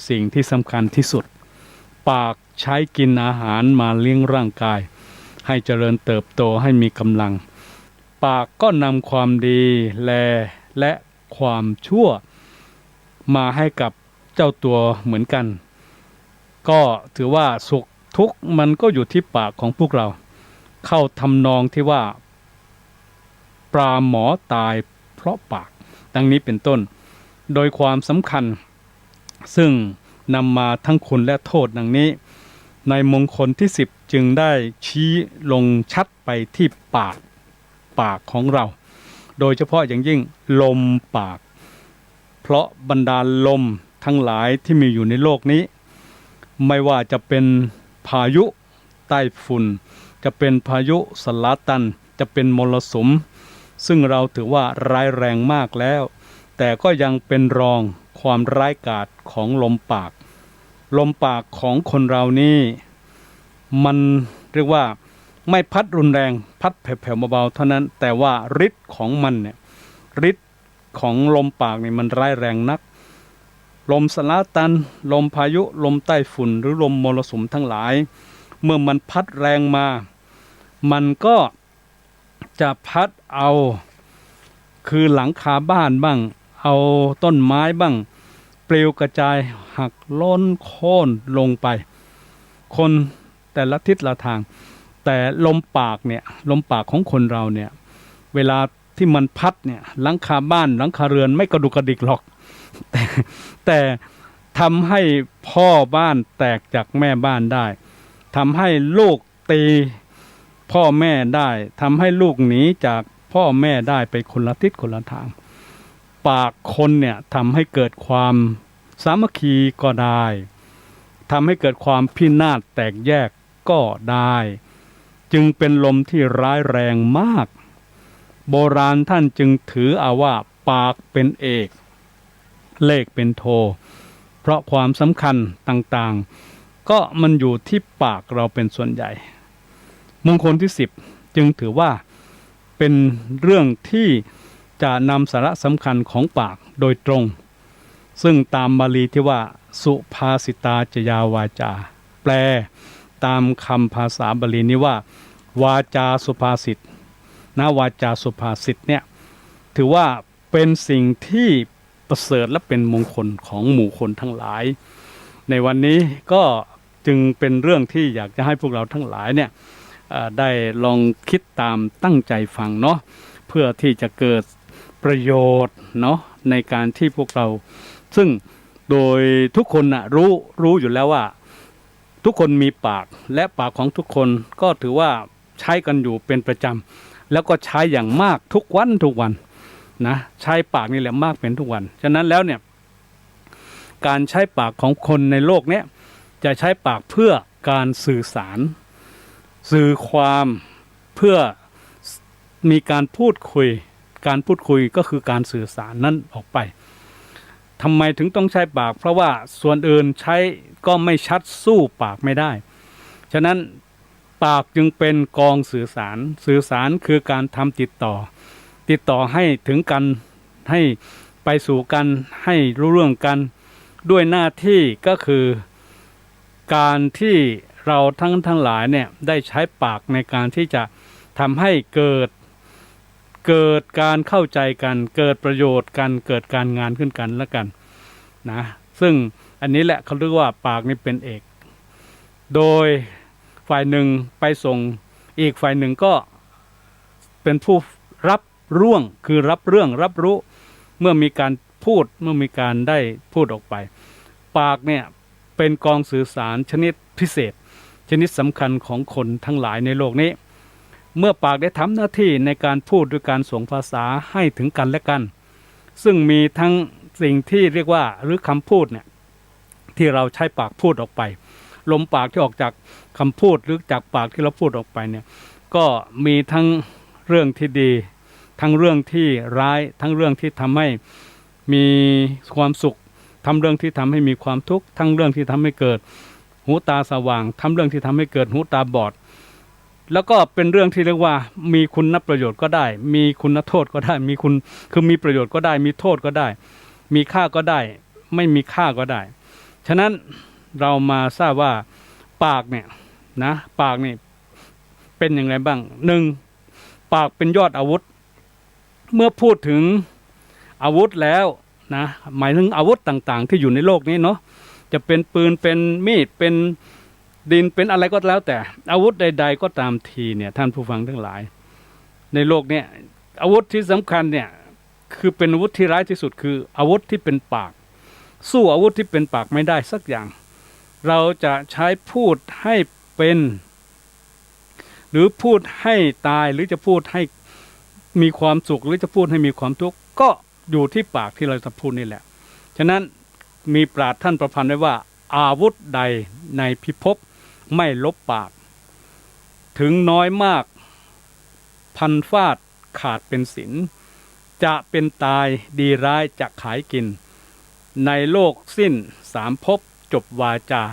สิ่งที่สำคัญที่สุดปากใช้กินอาหารมาเลี้ยงร่างกายให้เจริญเติบโตให้มีกำลังปากก็นำความดีและความชั่วมาให้กับเจ้าตัวเหมือนกันก็ถือว่าสุขทุกข์มันก็อยู่ที่ปากของพวกเราเข้าทำนองที่ว่าปลาหมอตายเพราะปากดังนี้เป็นต้นโดยความสำคัญซึ่งนำมาทั้งคุณและโทษดังนี้ในมงคลที่10จึงได้ชี้ลงชัดไปที่ปากของเราโดยเฉพาะอย่างยิ่งลมปากเพราะบรรดาลมทั้งหลายที่มีอยู่ในโลกนี้ไม่ว่าจะเป็นพายุใต้ฝุ่นจะเป็นพายุสลาตันจะเป็นมรสุมซึ่งเราถือว่าร้ายแรงมากแล้วแต่ก็ยังเป็นรองความร้ายกาจของลมปากของคนเรานี่มันเรียกว่าไม่พัดรุนแรงพัดแผ่วๆเบาๆเท่านั้นแต่ว่าฤทธิ์ของมันเนี่ยฤทธิ์ของลมปากนี่มันร้ายแรงนักลมสลาตันลมพายุลมใต้ฝุ่นหรือลมมรสุมทั้งหลายเมื่อมันพัดแรงมามันก็จะพัดเอาคือหลังคาบ้านบ้างเอาต้นไม้บ้างปลิวกระจายหักล้นโค่นลงไปคนแต่ละทิศละทางแต่ลมปากของคนเราเนี่ยเวลาที่มันพัดเนี่ยหลังคาบ้านหลังคาเรือนไม่กระดุกกระดิกหรอกแต่ทำให้พ่อบ้านแตกจากแม่บ้านได้ทำให้ลูกตีพ่อแม่ได้ทำให้ลูกหนีจากพ่อแม่ได้ไปคนละทิศคนละทางปากคนเนี่ยทำให้เกิดความสามัคคีก็ได้ทำให้เกิดความพินาศแตกแยกก็ได้จึงเป็นลมที่ร้ายแรงมากโบราณท่านจึงถือเอาว่าปากเป็นเอกเลขเป็นโทเพราะความสำคัญต่างๆก็มันอยู่ที่ปากเราเป็นส่วนใหญ่มงคลที่10จึงถือว่าเป็นเรื่องที่จะนำสาระสำคัญของปากโดยตรงซึ่งตามบาลีที่ว่าสุภาษิตาจยาวาจาแปลตามคำภาษาบาลีนี้ว่าวาจาสุภาษิตนะวาจาสุภาษิตเนี่ยถือว่าเป็นสิ่งที่ประเสริฐและเป็นมงคลของหมู่คนทั้งหลายในวันนี้ก็จึงเป็นเรื่องที่อยากจะให้พวกเราทั้งหลายเนี่ยได้ลองคิดตามตั้งใจฟังเนาะเพื่อที่จะเกิดประโยชน์เนาะในการที่พวกเราซึ่งโดยทุกคนนะรู้อยู่แล้วว่าทุกคนมีปากและปากของทุกคนก็ถือว่าใช้กันอยู่เป็นประจำแล้วก็ใช้อย่างมากทุกวันนะใช้ปากนี่แหละมากเป็นทุกวันฉะนั้นแล้วเนี่ยการใช้ปากของคนในโลกนี้จะใช้ปากเพื่อการสื่อสารสื่อความเพื่อมีการพูดคุยก็คือการสื่อสารนั้นออกไปทำไมถึงต้องใช้ปากเพราะว่าส่วนอื่นใช้ก็ไม่ชัดสู้ปากไม่ได้ฉะนั้นปากจึงเป็นกองสื่อสารคือการทำติดต่อให้ถึงกันให้ไปสู่กันให้รู้เรื่องกันด้วยหน้าที่ก็คือการที่เราทั้งหลายเนี่ยได้ใช้ปากในการที่จะทำให้เกิดการเข้าใจกันเกิดประโยชน์กันเกิดการงานขึ้นกันและกันนะซึ่งอันนี้แหละเขาเรียกว่าปากนี่เป็นเอกโดยฝ่ายหนึ่งไปส่งอีกฝ่ายหนึ่งก็เป็นผู้รับร่วงคือรับเรื่องรับรู้เมื่อมีการพูดเมื่อมีการได้พูดออกไปปากเนี่ยเป็นกองสื่อสารชนิดพิเศษชนิดสำคัญของคนทั้งหลายในโลกนี้เมื่อปากได้ทำหน้าที่ในการพูดด้วยการส่งภาษาให้ถึงกันและกันซึ่งมีทั้งสิ่งที่เรียกว่าหรือคำพูดเนี่ยที่เราใช้ปากพูดออกไปลมปากที่ออกจากคำพูดหรือจากปากที่เราพูดออกไปเนี่ยก็มีทั้งเรื่องที่ดีทั้งเรื่องที่ร้ายทั้งเรื่องที่ทำให้มีความสุขทำเรื่องที่ทำให้มีความทุกข์ทั้งเรื่องที่ทำให้เกิดหูตาสว่างทำเรื่องที่ทำให้เกิดหูตาบอดแล้วก็เป็นเรื่องที่เรียกว่ามีคุณประโยชน์ก็ได้มีคุณโทษก็ได้คือมีประโยชน์ก็ได้มีโทษก็ได้มีค่าก็ได้ไม่มีค่าก็ได้ ฉะนั้นเรามาทราบว่าปากเนี่ยนะปากนี่เป็นอย่างไรบ้างหนึ่งปากเป็นยอดอาวุธเมื่อพูดถึงอาวุธแล้วนะหมายถึงอาวุธต่างๆที่อยู่ในโลกนี้เนาะจะเป็นปืนเป็นมีดเป็นดินเป็นอะไรก็แล้วแต่อาวุธใดๆก็ตามทีเนี่ยท่านผู้ฟังทั้งหลายในโลกนี้อาวุธที่สำคัญเนี่ยคือเป็นอาวุธที่ร้ายที่สุดคืออาวุธที่เป็นปากสู้อาวุธที่เป็นปากไม่ได้สักอย่างเราจะใช้พูดให้เป็นหรือพูดให้ตายหรือจะพูดให้มีความสุขหรือจะพูดให้มีความทุกข์ก็อยู่ที่ปากที่เราจะพูดนี่แหละฉะนั้นมีปราชญ์ท่านประพันธ์ไว้ว่าอาวุธใดในพิภพไม่ลบปากถึงน้อยมากพันฟาดขาดเป็นศิลจะเป็นตายดีร้ายจะขายกินในโลกสิ้นสามภพจบวาจา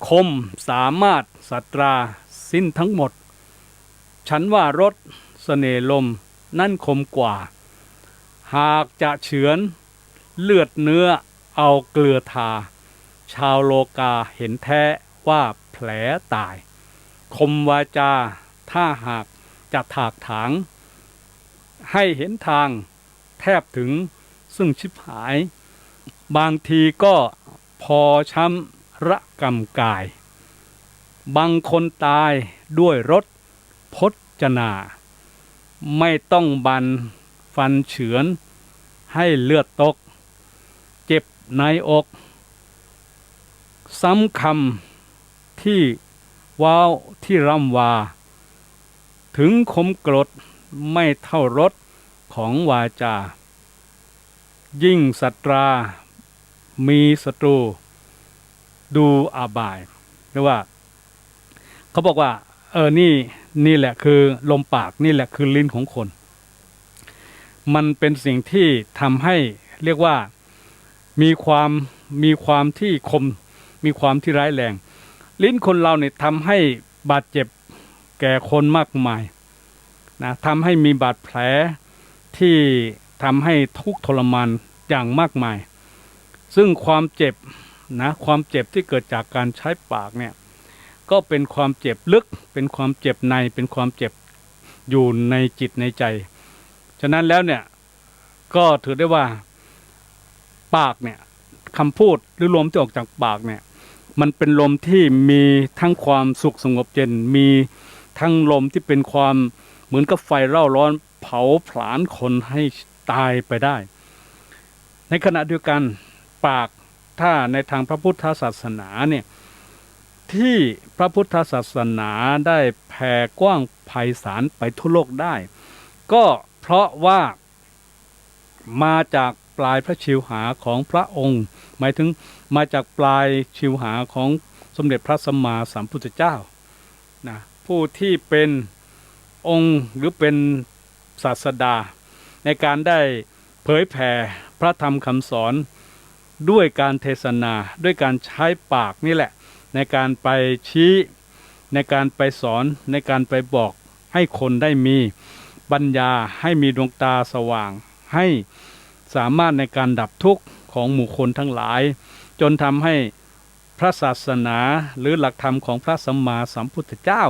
คมสามารถสัตราสิ้นทั้งหมดฉันว่ารสเสน่ห์ลมนั่นคมกว่าหากจะเฉือนเลือดเนื้อเอาเกลือทาชาวโลกาเห็นแท้ว่าแผลตายคมวาจาถ้าหากจะถากถางให้เห็นทางแทบถึงซึ่งชิบหายบางทีก็พอช้ำระกำกายบางคนตายด้วยรถพจนาไม่ต้องบันฟันเฉือนให้เลือดตกเจ็บในอกซ้ำคำที่ว้าวที่ร่ำวาถึงคมกรดไม่เท่ารสของวาจายิ่งศัตรามีศัตรูดูอาบายเรียกว่าเขาบอกว่านี่แหละคือลมปากนี่แหละคือลิ้นของคนมันเป็นสิ่งที่ทำให้เรียกว่ามีความที่คมมีความที่ร้ายแรงลิ้นคนเราเนี่ยทำให้บาดเจ็บแก่คนมากมายนะทำให้มีบาดแผลที่ทำให้ทุกข์ทรมานอย่างมากมายซึ่งความเจ็บนะความเจ็บที่เกิดจากการใช้ปากเนี่ยก็เป็นความเจ็บลึกเป็นความเจ็บในเป็นความเจ็บอยู่ในจิตในใจฉะนั้นแล้วเนี่ยก็ถือได้ว่าปากเนี่ยคำพูดหรือลมที่ออกจากปากเนี่ยมันเป็นลมที่มีทั้งความสุขสงบเย็นมีทั้งลมที่เป็นความเหมือนกับไฟเร่าร้อนเผาผลาญคนให้ตายไปได้ในขณะเดียวกันปากถ้าในทางพระพุทธศาสนาเนี่ยที่พระพุทธศาสนาได้แผ่กว้างไพศาลไปทั่วโลกได้ก็เพราะว่ามาจากปลายพระชิวหาของพระองค์หมายถึงมาจากปลายชิวหาของสมเด็จพระสัมมาสัมพุทธเจ้านะผู้ที่เป็นองค์หรือเป็นศาสดาในการได้เผยแผ่พระธรรมคำสอนด้วยการเทศนาด้วยการใช้ปากนี่แหละในการไปชี้ในการไปสอนในการไปบอกให้คนได้มีปัญญาให้มีดวงตาสว่างให้สามารถในการดับทุกข์ของหมู่คนทั้งหลายจนทำให้พระศาสนาหรือหลักธรรมของพระสัมมาสัมพุทธเจ้า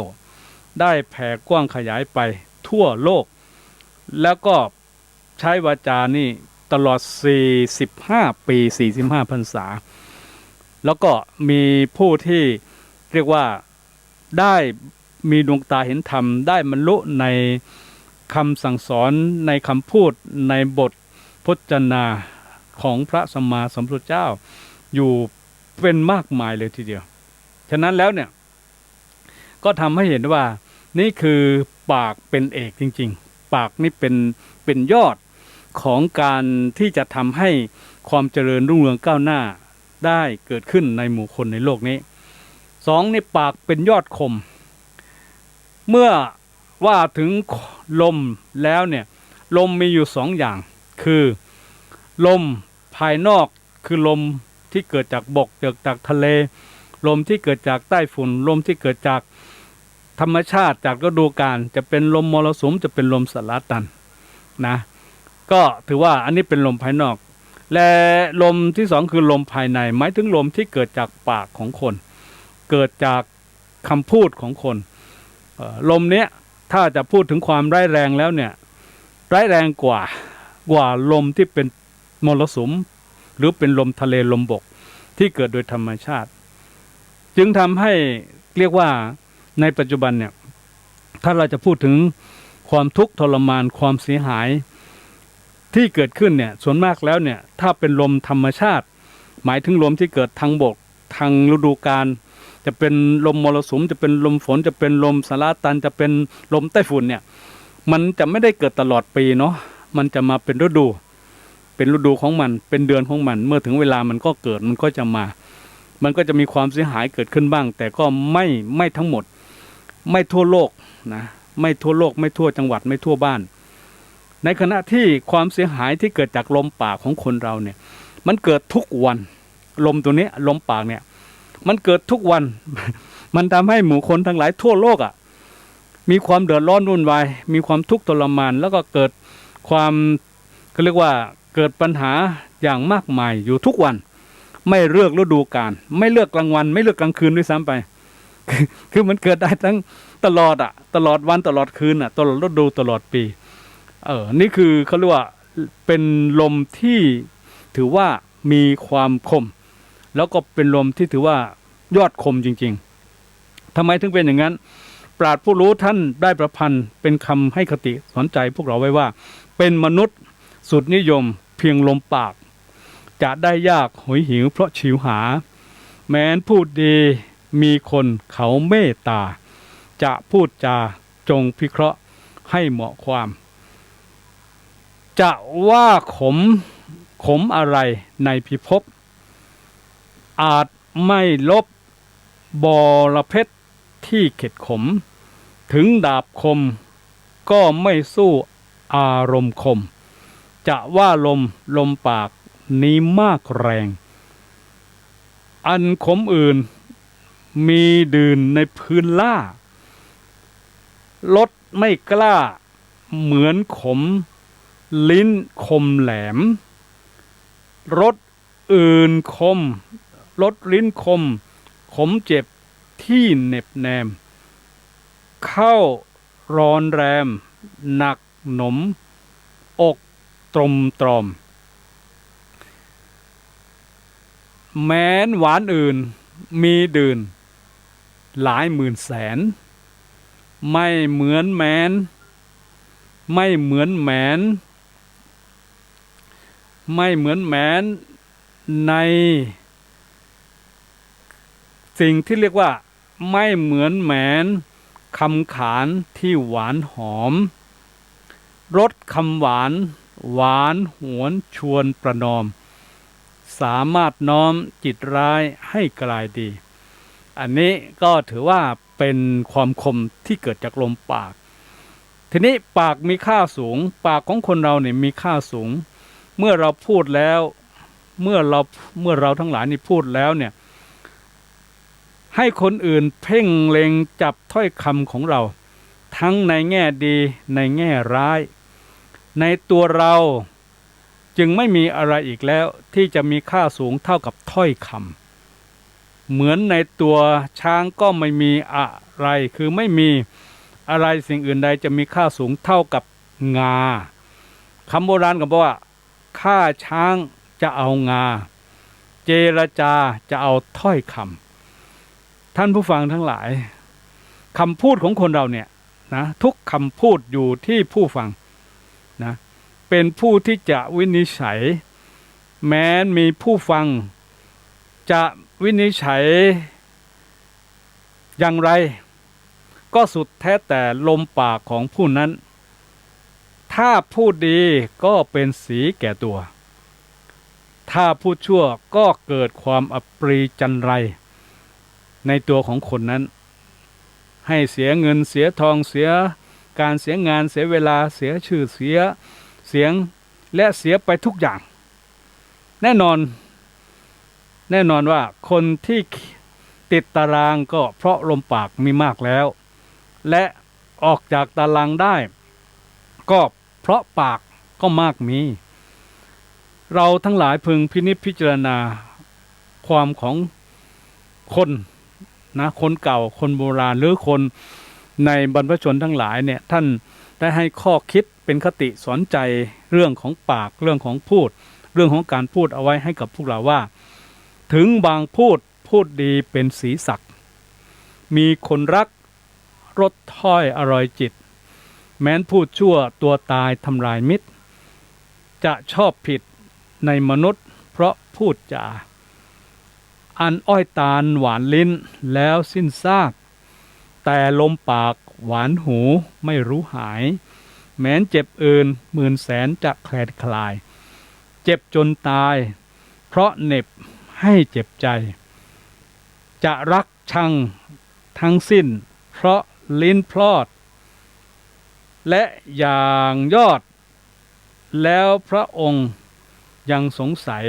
ได้แผ่กว้างขยายไปทั่วโลกแล้วก็ใช้วาจานี่ตลอด45 ปี45 พรรษาแล้วก็มีผู้ที่เรียกว่าได้มีดวงตาเห็นธรรมได้บรรลุในคำสั่งสอนในคำพูดในบทพจนาของพระสัมมาสัมพุทธเจ้าอยู่เป็นมากมายเลยทีเดียวฉะนั้นแล้วเนี่ยก็ทำให้เห็นว่านี่คือปากเป็นเอกจริงๆปากนี่เป็นยอดของการที่จะทำให้ความเจริญรุ่งเรืองก้าวหน้าได้เกิดขึ้นในหมู่คนในโลกนี้สองในปากเป็นยอดคมเมื่อว่าถึงลมแล้วเนี่ยลมมีอยู่สองอย่างคือลมภายนอกคือลมที่เกิดจากบกเกิดจากทะเลลมที่เกิดจากใต้ฝุ่นลมที่เกิดจากธรรมชาติจากฤดูกาลจะเป็นลมมรสุมจะเป็นลมสลาตันนะก็ถือว่าอันนี้เป็นลมภายนอก และลมที่สองคือลมภายในหมายถึงลมที่เกิดจากปากของคน เกิดจากคำพูดของคนลมเนี้ยถ้าจะพูดถึงความร้ายแรงแล้วเนี่ยร้ายแรงกว่าลมที่เป็นมรสุมหรือเป็นลมทะเลลมบกที่เกิดโดยธรรมชาติจึงทำให้เรียกว่าในปัจจุบันเนี่ยถ้าเราจะพูดถึงความทุกข์ทรมานความเสียหายที่เกิดขึ้นเนี่ยส่วนมากแล้วเนี่ยถ้าเป็นลมธรรมชาติหมายถึงลมที่เกิดทางบกทางฤดูกาลจะเป็นลมมรสุมจะเป็นลมฝนจะเป็นลมสลาตันจะเป็นลมไต้ฝุ่นเนี่ยมันจะไม่ได้เกิดตลอดปีเนาะมันจะมาเป็นฤดูของมันเป็นเดือนของมันเมื่อถึงเวลามันก็เกิดมันก็จะมามันก็จะมีความเสียหายเกิดขึ้นบ้างแต่ก็ไม่ทั้งหมดไม่ทั่วโลกนะไม่ทั่วโลกไม่ทั่วจังหวัดไม่ทั่วบ้านในขณะที่ความเสียหายที่เกิดจากลมปากของคนเราเนี่ยมันเกิดทุกวันลมตัวนี้ลมปากเนี่ยมันเกิดทุกวัน มันทำให้หมู่คนทั้งหลายทั่วโลกมีความเดือดร้อนวุ่นวายมีความทุกข์ทรมานแล้วก็เกิดความก็เรียกว่าเกิดปัญหาอย่างมากมายอยู่ทุกวันไม่เลือกฤดูกาลไม่เลือกกลางวันไม่เลือกกลางคืนด้วยซ้ำไป คือมันเกิดได้ทั้งตลอดตลอดวันตลอดคืนตลอดฤดูตลอดปีนี่คือเขาเรียกว่าเป็นลมที่ถือว่ามีความคมแล้วก็เป็นลมที่ถือว่ายอดคมจริงๆทำไมถึงเป็นอย่างนั้นปราชญ์ผู้รู้ท่านได้ประพันธ์เป็นคำให้คติสอนใจพวกเราไว้ว่าเป็นมนุษย์สุดนิยมเพียงลมปากจะได้ยากหอยหิวเพราะฉิวหาแม้นพูดดีมีคนเขาเมตตาจะพูดจาจงพิเคราะห์ให้เหมาะความจะว่าขมอะไรในพิภพอาจไม่ลบบรเพชรที่เข็ดขมถึงดาบคมก็ไม่สู้อารมณ์คมจะว่าลมปากนี้มากแรงอันขมอื่นมีดื่นในพื้นล่าลดไม่กล้าเหมือนขมลิ้นคมแหลมรสอื่นคมรสลิ้นคมขมเจ็บที่เหน็บแนมเข้าร้อนแรมหนักหนมอกตรมตรอมแม้นหวานอื่นมีดื่นหลายหมื่นแสนไม่เหมือนแม้นไม่เหมือนแม้นในสิ่งที่เรียกว่าไม่เหมือนแม้นคำขานที่หวานหอมรสคำหวานหวนชวนประนอมสามารถน้อมจิตร้ายให้กลายดีอันนี้ก็ถือว่าเป็นความคมที่เกิดจากลมปากทีนี้ปากมีค่าสูงปากของคนเราเนี่ยมีค่าสูงเมื่อเราพูดแล้วเมื่อเราทั้งหลายนี่พูดแล้วเนี่ยให้คนอื่นเพ่งเล็งจับถ้อยคำของเราทั้งในแง่ดีในแง่ร้ายในตัวเราจึงไม่มีอะไรอีกแล้วที่จะมีค่าสูงเท่ากับถ้อยคำเหมือนในตัวช้างก็ไม่มีอะไรคือไม่มีอะไรสิ่งอื่นใดจะมีค่าสูงเท่ากับงาคำโบราณก็บอกว่าฆ่าช้างจะเอางาเจรจาจะเอาถ้อยคำท่านผู้ฟังทั้งหลายคำพูดของคนเราเนี่ยนะทุกคำพูดอยู่ที่ผู้ฟังนะเป็นผู้ที่จะวินิจฉัยแม้มีผู้ฟังจะวินิจฉัยอย่างไรก็สุดแท้แต่ลมปากของผู้นั้นถ้าพูดดีก็เป็นสีแก่ตัวถ้าพูดชั่วก็เกิดความอับปรีจันไรในตัวของคนนั้นให้เสียเงินเสียทองเสียการเสียงานเสียเวลาเสียชื่อเสียงและเสียไปทุกอย่างแน่นอนว่าคนที่ติดตารางก็เพราะลมปากมีมากแล้วและออกจากตารางได้ก็เพราะปากก็มากมี เราทั้งหลายพึงพินิจพิจารณาความของคนนะคนเก่าคนโบราณหรือคนในบรรพชนทั้งหลายเนี่ยท่านได้ให้ข้อคิดเป็นคติสอนใจเรื่องของปากเรื่องของพูดเรื่องของการพูดเอาไว้ให้กับพวกเราว่าถึงบางพูดดีเป็นสีสักมีคนรักรสถ้อยอร่อยจิตแม้นพูดชั่วตัวตายทำลายมิตรจะชอบผิดในมนุษย์เพราะพูดจาอันอ้อยตาลหวานลิ้นแล้วสิ้นซากแต่ลมปากหวานหูไม่รู้หายแม้นเจ็บอื่นหมื่นแสนจะแคลดคลายเจ็บจนตายเพราะเหน็บให้เจ็บใจจะรักชังทั้งสิ้นเพราะลิ้นพลอดและอย่างยอดแล้วพระองค์ยังสงสัย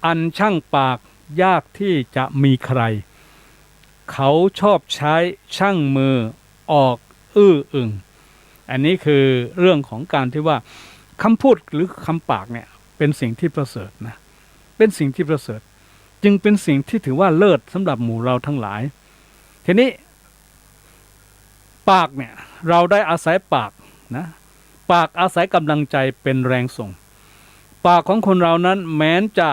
อันช่างปากยากที่จะมีใครเขาชอบใช้ช่างมือออกอื้ออึงอันนี้คือเรื่องของการที่ว่าคำพูดหรือคำปากเนี่ยเป็นสิ่งที่ประเสริฐนะเป็นสิ่งที่ประเสริฐจึงเป็นสิ่งที่ถือว่าเลิศสำหรับหมู่เราทั้งหลายทีนี้ปากเนี่ยเราได้อาศัยปากนะปากอาศัยกำลังใจเป็นแรงส่งปากของคนเรานั้นแม้นจะ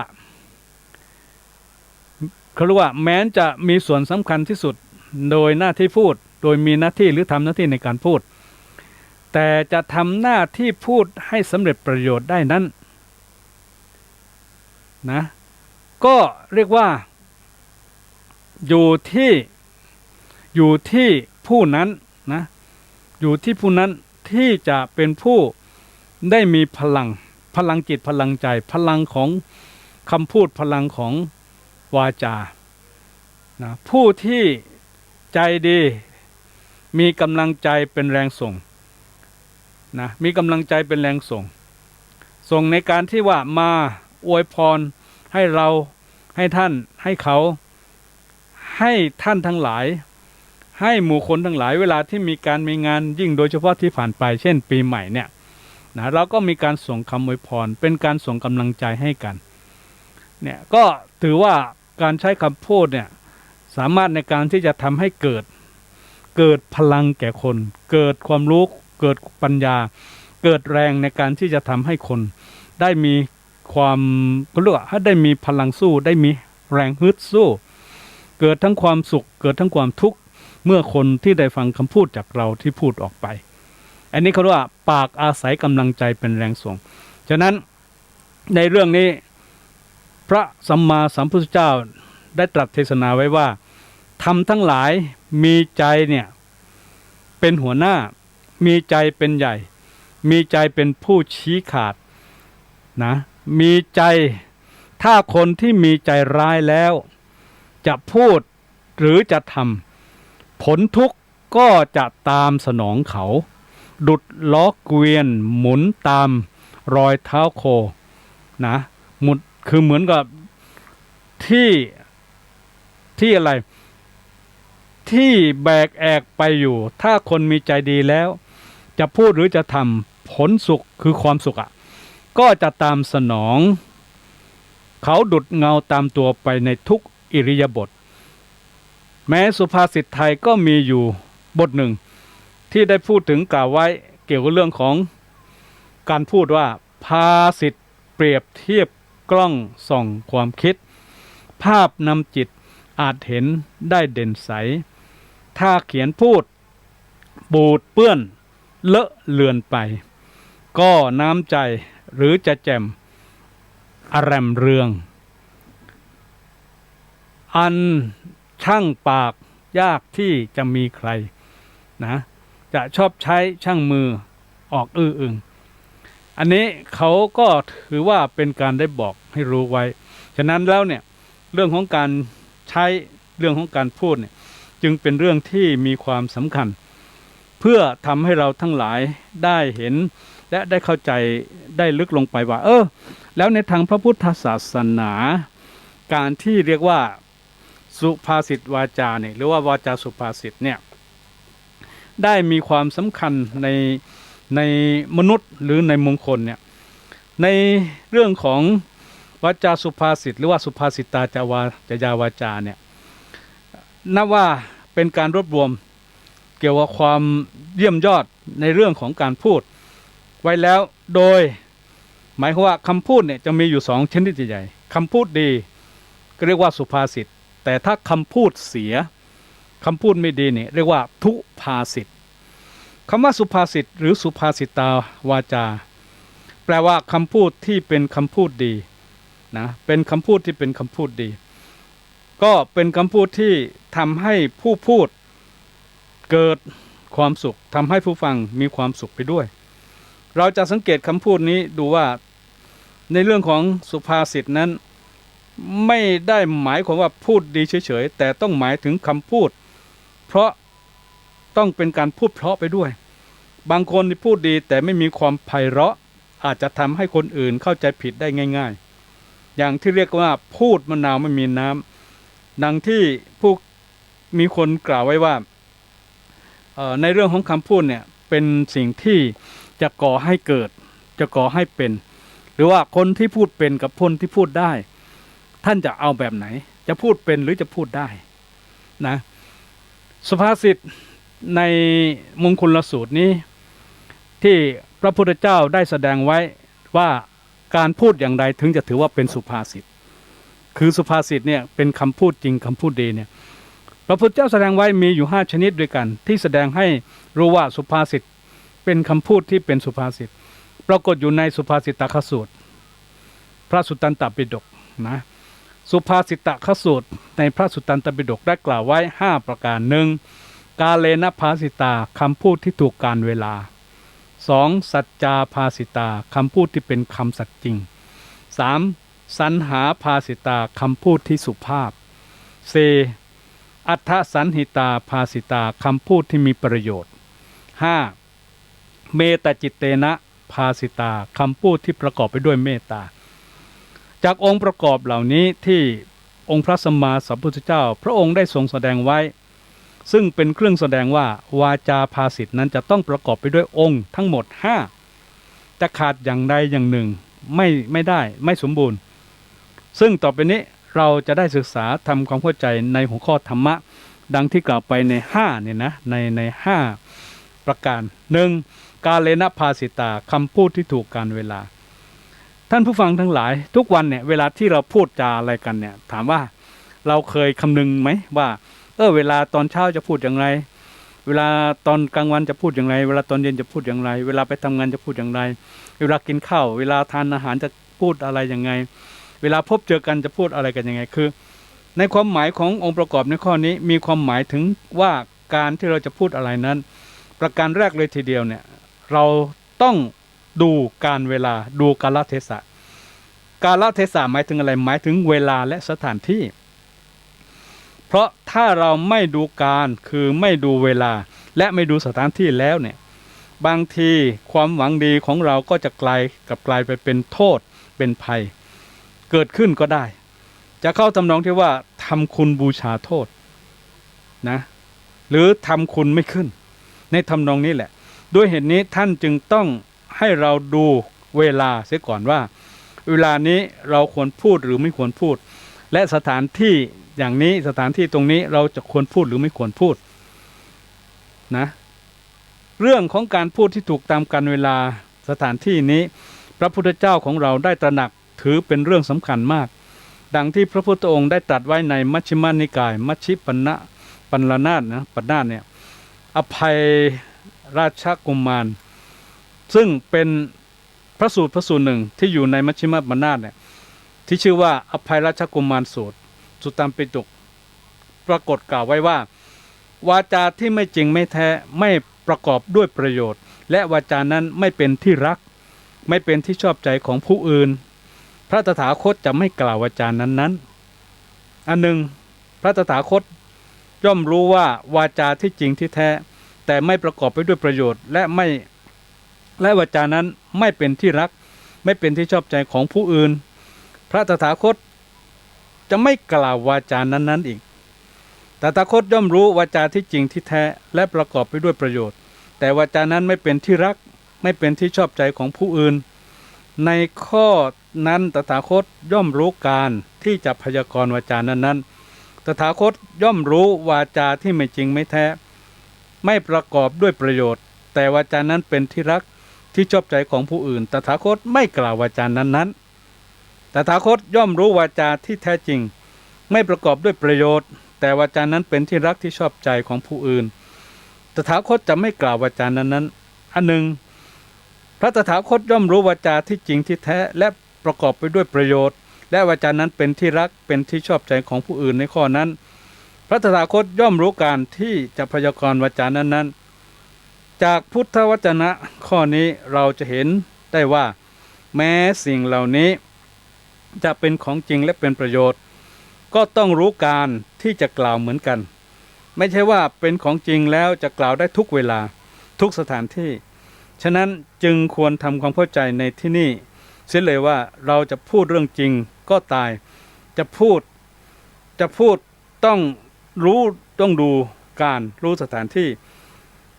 เขาเรียกว่าแม้นจะมีส่วนสำคัญที่สุดโดยหน้าที่พูดโดยมีหน้าที่หรือทำหน้าที่ในการพูดแต่จะทำหน้าที่พูดให้สำเร็จประโยชน์ได้นั้นนะก็เรียกว่าอยู่ที่ผู้นั้นนะอยู่ที่ผู้นั้นที่จะเป็นผู้ได้มีพลังจิตพลังใจพลังของคำพูดพลังของวาจานะผู้ที่ใจดีมีกำลังใจเป็นแรงส่งนะมีกำลังใจเป็นแรงส่งในการที่ว่ามาอวยพรให้เราให้ท่านให้เขาให้ท่านทั้งหลายให้หมู่คนทั้งหลายเวลาที่มีการมีงานยิ่งโดยเฉพาะที่ผ่านไปเช่นปีใหม่เนี่ยนะเราก็มีการส่งคำอวยพรเป็นการส่งกำลังใจให้กันเนี่ยก็ถือว่าการใช้คำพูดเนี่ยสามารถในการที่จะทำให้เกิดพลังแก่คนเกิดความรู้เกิดปัญญาเกิดแรงในการที่จะทำให้คนได้มีความก็เรียกว่าได้มีพลังสู้ได้มีแรงฮึดสู้เกิดทั้งความสุขเกิดทั้งความทุกข์เมื่อคนที่ได้ฟังคำพูดจากเราที่พูดออกไปอันนี้เขาเรียกว่าปากอาศัยกำลังใจเป็นแรงส่งฉะนั้นในเรื่องนี้พระสัมมาสัมพุทธเจ้าได้ตรัสเทศนาไว้ว่าธรรมทั้งหลายมีใจเนี่ยเป็นหัวหน้ามีใจเป็นใหญ่มีใจเป็นผู้ชี้ขาดนะมีใจถ้าคนที่มีใจร้ายแล้วจะพูดหรือจะทำผลทุกข์ก็จะตามสนองเขาดุดล้อเกวียนหมุนตามรอยเท้าโคนะหมุดคือเหมือนกับที่อะไรที่แบกแอกไปอยู่ถ้าคนมีใจดีแล้วจะพูดหรือจะทำผลสุขคือความสุขก็จะตามสนองเขาดุดเงาตามตัวไปในทุกอิริยาบถแม้สุภาษิตไทยก็มีอยู่บทหนึ่งที่ได้พูดถึงกล่าวไว้เกี่ยวกับเรื่องของการพูดว่าภาษิตเปรียบเทียบกล้องส่องความคิดภาพนำจิตอาจเห็นได้เด่นใสถ้าเขียนพูดบูดเปื้อนเลอะเลือนไปก็น้ำใจหรือจะแจ่มอแรมเรืองอันช่างปากยากที่จะมีใครนะจะชอบใช้ช่างมือออกอื้ออึงอันนี้เขาก็ถือว่าเป็นการได้บอกให้รู้ไว้ฉะนั้นแล้วเนี่ยเรื่องของการใช้เรื่องของการพูดเนี่ยจึงเป็นเรื่องที่มีความสำคัญเพื่อทำให้เราทั้งหลายได้เห็นและได้เข้าใจได้ลึกลงไปว่าแล้วในทางพระพุทธศาสนาการที่เรียกว่าสุภาษิตวาจาเนี่ยหรือว่าวาจาสุภาษิตเนี่ยได้มีความสำคัญในมนุษย์หรือในมงคลเนี่ย ในเรื่องของวาจาสุภาษิตหรือว่าสุภาษิตาจยาวาจาเนี่ยนับว่าเป็นการรวบรวมเกี่ยวกับความเยี่ยมยอดในเรื่องของการพูดไว้แล้วโดยหมายความว่าคำพูดเนี่ยจะมีอยู่สองชนิดใหญ่ๆคำพูดดีก็เรียกว่าสุภาษิตแต่ถ้าคำพูดเสียคำพูดไม่ดีเนี่ยเรียกว่าทุภาษิตคำว่าสุภาษิตหรือสุภาษิตาวาจาแปลว่าคำพูดที่เป็นคำพูดดีนะเป็นคำพูดที่เป็นคำพูดดีก็เป็นคำพูดที่ทำให้ผู้พูดเกิดความสุขทำให้ผู้ฟังมีความสุขไปด้วยเราจะสังเกตคำพูดนี้ดูว่าในเรื่องของสุภาษิตนั้นไม่ได้หมายความว่าพูดดีเฉยๆแต่ต้องหมายถึงคำพูดเพราะต้องเป็นการพูดเพราะไปด้วยบางคนที่พูดดีแต่ไม่มีความไพเราะอาจจะทำให้คนอื่นเข้าใจผิดได้ง่ายๆอย่างที่เรียกว่าพูดมะนาวไม่มีน้ำดังที่ผู้มีคนกล่าวไว้ว่าในเรื่องของคำพูดเนี่ยเป็นสิ่งที่จะก่อให้เกิดจะก่อให้เป็นหรือว่าคนที่พูดเป็นกับคนที่พูดได้ท่านจะเอาแบบไหนจะพูดเป็นหรือจะพูดได้นะสุภาษิตในมงคลสูตรนี้ที่พระพุทธเจ้าได้แสดงไว้ว่าการพูดอย่างไรถึงจะถือว่าเป็นสุภาษิตคือสุภาษิตเนี่ยเป็นคำพูดจริงคำพูดดีเนี่ยพระพุทธเจ้าแสดงไว้มีอยู่5ชนิดด้วยกันที่แสดงให้รู้ว่าสุภาษิตเป็นคำพูดที่เป็นสุภาษิตปรากฏอยู่ในสุภาษิตคสูตรพระสุตตันตปิฎกนะสุภาษิตคสูตรในพระสุตตันตปิฎกได้กล่าวไว้5ประการหนึ่งกาเลนะภาสิตาคำพูดที่ถูกกาลเวลา2สัจจาภาสิตาคำพูดที่เป็นคำสัตย์จริง3สรรหาภาสิตาคำพูดที่สุภาพ4อัฏฐสันหิตาภาสิตาคำพูดที่มีประโยชน์5เมตจิตเตนะภาสิตาคำพูดที่ประกอบไปด้วยเมตตาจากองค์ประกอบเหล่านี้ที่องค์พระสัมมาสัมพุทธเจ้าพระองค์ได้ทรงแสดงไว้ซึ่งเป็นเครื่องแสดงว่าวาจาภาษิตนั้นจะต้องประกอบไปด้วยองค์ทั้งหมด5จะขาดอย่างใดอย่างหนึ่งไม่ได้ไม่สมบูรณ์ซึ่งต่อไปนี้เราจะได้ศึกษาทำความเข้าใจในหัวข้อธรรมะดังที่กล่าวไปใน5เนี่ยนะใน5ประการ1กาเลนะภาสิตาคำพูดที่ถูกกาลเวลาท่านผู้ฟังทั้งหลายทุกวันเนี่ยเวลาที่เราพูดจาอะไรกันเนี่ยถามว่าเราเคยคำนึงไหมว่าเวลาตอนเช้าจะพูดอย่างไรเวลาตอนกลางวันจะพูดอย่างไรเวลาตอนเย็นจะพูดอย่างไรเวลาไปทำงานจะพูดอย่างไรเวลากินข้าวเวลาทานอาหารจะพูดอะไรยังไงเวลาพบเจอกันจะพูดอะไรกันยังไงคือในความหมายขององค์ประกอบในข้อนี้มีความหมายถึงว่าการที่เราจะพูดอะไรนั้นประการแรกเลยทีเดียวเนี่ยเราต้องดูการเวลาดูกาลเทศะกาลเทศะหมายถึงอะไรหมายถึงเวลาและสถานที่เพราะถ้าเราไม่ดูการคือไม่ดูเวลาและไม่ดูสถานที่แล้วเนี่ยบางทีความหวังดีของเราก็จะกลายไปเป็นโทษเป็นภัยเกิดขึ้นก็ได้จะเข้าทำนองที่ว่าทำคุณบูชาโทษนะหรือทำคุณไม่ขึ้นในทำนองนี้แหละด้วยเหตุนี้ท่านจึงต้องให้เราดูเวลาเสียก่อนว่าเวลานี้เราควรพูดหรือไม่ควรพูดและสถานที่อย่างนี้สถานที่ตรงนี้เราจะควรพูดหรือไม่ควรพูดนะเรื่องของการพูดที่ถูกตามกาลเวลาสถานที่นี้พระพุทธเจ้าของเราได้ตระหนักถือเป็นเรื่องสำคัญมากดังที่พระพุทธองค์ได้ตรัสไว้ในมัชฌิมานิกายมัชฌิปัญลนาถนะปัญนาถเนี่ยอภัยราชกุมารซึ่งเป็นพระสูตรหนึ่งที่อยู่ในมัชฌิมาปัญนาถเนี่ยที่ชื่อว่าอภัยราชกุมารสูตรสุตตัมปิฎกปรากฏกล่าวไว้ว่าวาจาที่ไม่จริงไม่แท้ไม่ประกอบด้วยประโยชน์และวาจานั้นไม่เป็นที่รักไม่เป็นที่ชอบใจของผู้อื่นพระตถาคตจะไม่กล่าววาจานั้นอันหนึ่งพระตถาคตย่อมรู้ว่าวาจาที่จริงที่แท้แต่ไม่ประกอบไปด้วยประโยชน์และวาจานั้นไม่เป็นที่รักไม่เป็นที่ชอบใจของผู้อื่นพระตถาคตจะไม่กล่าววาจานั้นอีกตถาคตย่อมรู้วาจาที่จริงที่แท้และประกอบไปด้วยประโยชน์แต่วาจานั้นไม่เป็นที่รักไม่เป็นที่ชอบใจของผู้อื่น ในข้อนั้นตถาคตย่อมรู้การที่จะพยากรณ์วาจานั้นๆตถาคตย่อมรู้วาจาที่ไม่จริงไม่แท้ไม่ประกอบด้วยประโยชน์แต่วาจานั้นเป็นที่รักที่ชอบใจของผู้อื่นตถาคตไม่กล่าววาจานั้นๆตถาคตย่อมรู้วาจาที่แท้จริงไม่ประกอบด้วยประโยชน์แต่วาจานั้นเป็นที่รักที่ชอบใจของผู้อื่นตถาคตจะไม่กล่าววาจานั้นๆอันหนึ่งพระตถาคตย่อมรู้วาจาที่จริงที่แท้และประกอบไปด้วยประโยชน์และวาจานั้นเป็นที่รักเป็นที่ชอบใจของผู้อื่นในข้อนั้นพระตถาคตย่อมรู้การที่จะพยากรณ์วาจานั้นๆจากพุทธวจนะข้อนี้เราจะเห็นได้ว่าแม้สิ่งเหล่านี้จะเป็นของจริงและเป็นประโยชน์ก็ต้องรู้การที่จะกล่าวเหมือนกันไม่ใช่ว่าเป็นของจริงแล้วจะกล่าวได้ทุกเวลาทุกสถานที่ฉะนั้นจึงควรทำความเข้าใจในที่นี่เสียเลยว่าเราจะพูดเรื่องจริงก็ตายจะพูดต้องรู้ต้องดูการรู้สถานที่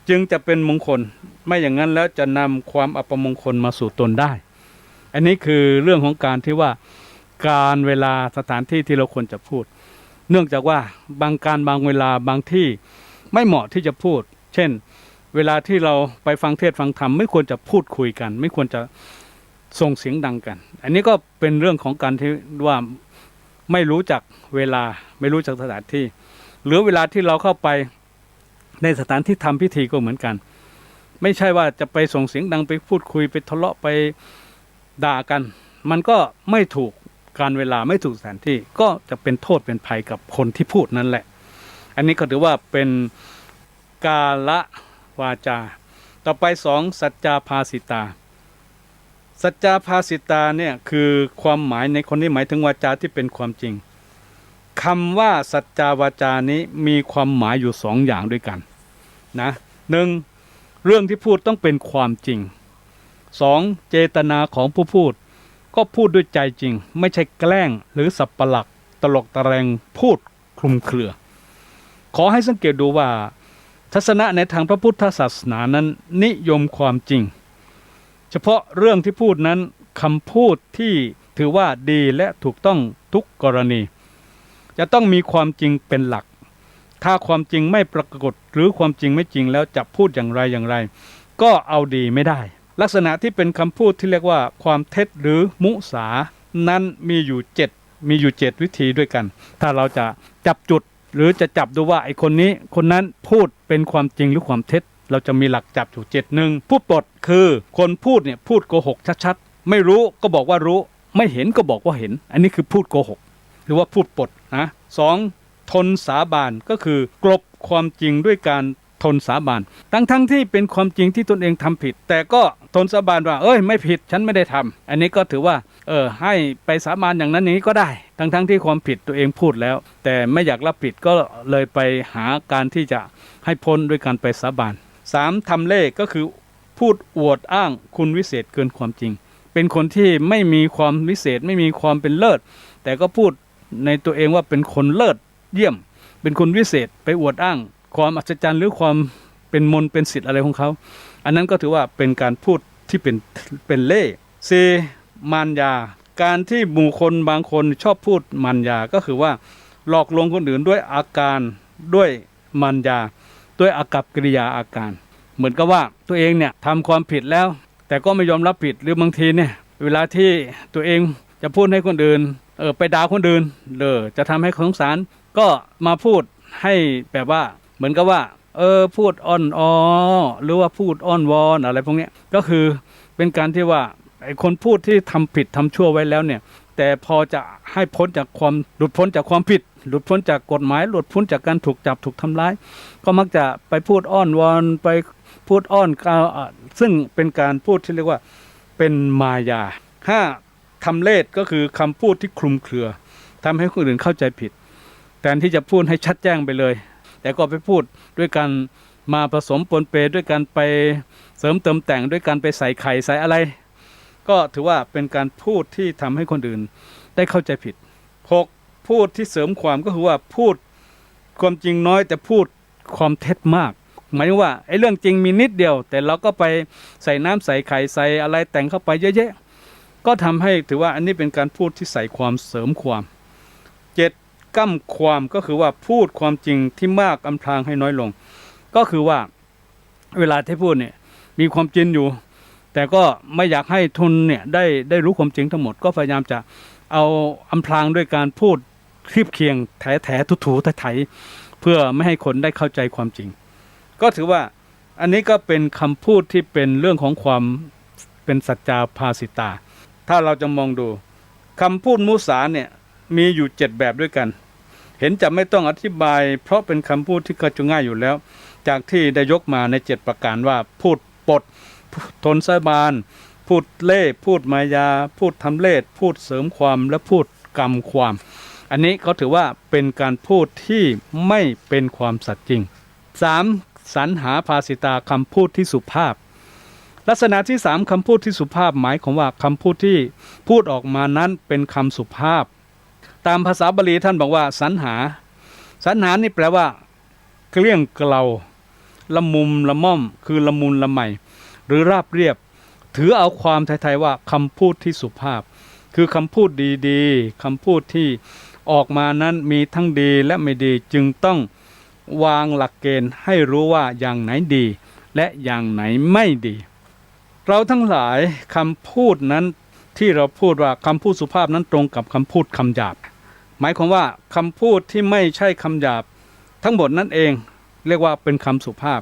จึงจะเป็นมงคลไม่อย่างนั้นแล้วจะนำความอัปมงคลมาสู่ตนได้อันนี้คือเรื่องของการที่ว่าการเวลาสถานที่ที่เราควรจะพูดเนื่องจากว่าบางการบางเวลาบางที่ไม่เหมาะที่จะพูดเช่นเวลาที่เราไปฟังเทศน์ฟังธรรมไม่ควรจะพูดคุยกันไม่ควรจะส่งเสียงดังกันอันนี้ก็เป็นเรื่องของการที่ว่าไม่รู้จักเวลาไม่รู้จักสถานที่หรือเวลาที่เราเข้าไปในสถานที่ทำพิธีก็เหมือนกันไม่ใช่ว่าจะไปส่งเสียงดังไปพูดคุยไปทะเลาะไปด่ากันมันก็ไม่ถูกการเวลาไม่ถูกสถานที่ก็จะเป็นโทษเป็นภัยกับคนที่พูดนั่นแหละอันนี้ก็ถือว่าเป็นกาละวาจาต่อไป2สัจจาภาสิตาสัจจาภาสิตาเนี่ยคือความหมายในคนนี้หมายถึงวาจาที่เป็นความจริงคำว่าสัจจาวาจานี้มีความหมายอยู่2อย่างด้วยกันนะ1เรื่องที่พูดต้องเป็นความจริง2เจตนาของผู้พูดก็พูดด้วยใจจริงไม่ใช่แกล้งหรือสับปะหลักตลกตะแรงพูดคลุมเครือขอให้สังเกตดูว่าทัศนะในทางพระพุทธศาสนานั้นนิยมความจริงเฉพาะเรื่องที่พูดนั้นคำพูดที่ถือว่าดีและถูกต้องทุกกรณีจะต้องมีความจริงเป็นหลักถ้าความจริงไม่ปรากฏหรือความจริงไม่จริงแล้วจะพูดอย่างไรก็เอาดีไม่ได้ลักษณะที่เป็นคำพูดที่เรียกว่าความเท็จหรือมุสานั้นมีอยู่7วิธีด้วยกันถ้าเราจะจับจุดหรือจะจับดูว่าไอ้คนนี้คนนั้นพูดเป็นความจริงหรือความเท็จเราจะมีหลักจับอยู่7ผู้ปดคือคนพูดเนี่ยพูดโกหกชัดๆไม่รู้ก็บอกว่ารู้ไม่เห็นก็บอกว่าเห็นอันนี้คือพูดโกหกหรือว่าพูดปดนะ2ทนสาบานก็คือกลบความจริงด้วยการทนสาบานทั้งที่เป็นความจริงที่ตนเองทำผิดแต่ก็ทนสาบานว่าไม่ผิดฉันไม่ได้ทำอันนี้ก็ถือว่าให้ไปสาบานอย่างนั้นอย่างนี้ก็ได้ทั้งที่ความผิดตัวเองพูดแล้วแต่ไม่อยากรับผิดก็เลยไปหาการที่จะให้พ้นด้วยการไปสาบาน3ทำเล่ก็คือพูดอวดอ้างคุณวิเศษเกินความจริงเป็นคนที่ไม่มีความวิเศษไม่มีความเป็นเลิศแต่ก็พูดในตัวเองว่าเป็นคนเลิศเยี่ยมเป็นคนวิเศษไปอวดอ้างความอัศจรรย์หรือความเป็นมนต์เป็นศิษย์อะไรของเขาอันนั้นก็ถือว่าเป็นการพูดที่เป็นเล่ห์มารยาการที่หมู่คนบางคนชอบพูดมารยาก็คือว่าหลอกลวงคนอื่นด้วยอาการด้วยมารยาด้วยอากัปกิริยาอาการเหมือนกับว่าตัวเองเนี่ยทำความผิดแล้วแต่ก็ไม่ยอมรับผิดหรือบางทีเนี่ยเวลาที่ตัวเองจะพูดให้คนอื่นไปด่าคนอื่นจะทำให้สงสารก็มาพูดให้แบบว่าเหมือนกับว่าพูดอ้อนอ้อหรือว่าพูดอ้อนวอนอะไรพวกนี้ก็คือเป็นการที่ว่าไอ้คนพูดที่ทำผิดทำชั่วไว้แล้วเนี่ยแต่พอจะให้พ้นจากความหลุดพ้นจากความผิดหลุดพ้นจากกฎหมายหลุดพ้นจากการถูกจับถูกทำร้ายก็มักจะไปพูดอ้อนวอนไปพูดอ้อนซึ่งเป็นการพูดที่เรียกว่าเป็นมายา5ทำเล่ห์ก็คือคำพูดที่คลุมเครือทำให้คนอื่นเข้าใจผิดแทนที่จะพูดให้ชัดแจ้งไปเลยแต่ก็ไปพูดด้วยกันมาผสมปนเปด้วยกันไปเสริมเติมแต่งด้วยกันไปใส่ไข่ใส่อะไรก็ถือว่าเป็นการพูดที่ทำให้คนอื่นได้เข้าใจผิด6พูดที่เสริมความก็คือว่าพูดความจริงน้อยแต่พูดความเท็จมากหมายถึงว่าไอ้เรื่องจริงมีนิดเดียวแต่เราก็ไปใส่น้ำใส่ไข่ใส่อะไรแต่งเข้าไปเยอะๆ ก็ทำให้ถือว่าอันนี้เป็นการพูดที่ใส่ความเสริมความเจ็ดกั้มความก็คือว่าพูดความจริงที่มากอำพรางให้น้อยลงก็คือว่าเวลาที่พูดเนี่ยมีความจริงอยู่แต่ก็ไม่อยากให้ทุนเนี่ยได้รู้ความจริงทั้งหมดก็พยายามจะเอาอำพรางด้วยการพูดคลิบเคียงแถถูไถเพื่อไม่ให้คนได้เข้าใจความจริงก็ถือว่าอันนี้ก็เป็นคำพูดที่เป็นเรื่องของความเป็นสัจจาภาสิตาถ้าเราจะมองดูคำพูดมุสาเนี่ยมีอยู่7แบบด้วยกันเห็นจะไม่ต้องอธิบายเพราะเป็นคำพูดที่เข้าใจง่ายอยู่แล้วจากที่ได้ยกมาใน7ประการว่าพูดปดทนสาบานพูดเล่พูดมายาพูดทำเล่พูดเสริมความและพูดกรรมความอันนี้เขาถือว่าเป็นการพูดที่ไม่เป็นความสัตย์จริง 3. สรรหาภาสิตาคำพูดที่สุภาพลักษณะที่3คำพูดที่สุภาพหมายของว่าคำพูดที่พูดออกมานั้นเป็นคำสุภาพตามภาษาบาลีท่านบอกว่าสรรหานี่แปลว่าเกลี้ยงเกลาละมุมละม่อมคือละมุนละไมหรือราบเรียบถือเอาความไทยๆว่าคำพูดที่สุภาพคือคำพูดดีๆคำพูดที่ออกมานั้นมีทั้งดีและไม่ดีจึงต้องวางหลักเกณฑ์ให้รู้ว่าอย่างไหนดีและอย่างไหนไม่ดีเราทั้งหลายคำพูดนั้นที่เราพูดว่าคำพูดสุภาพนั้นตรงกับคำพูดคำหยาบหมายความว่าคำพูดที่ไม่ใช่คำหยาบทั้งหมดนั่นเองเรียกว่าเป็นคำสุภาพ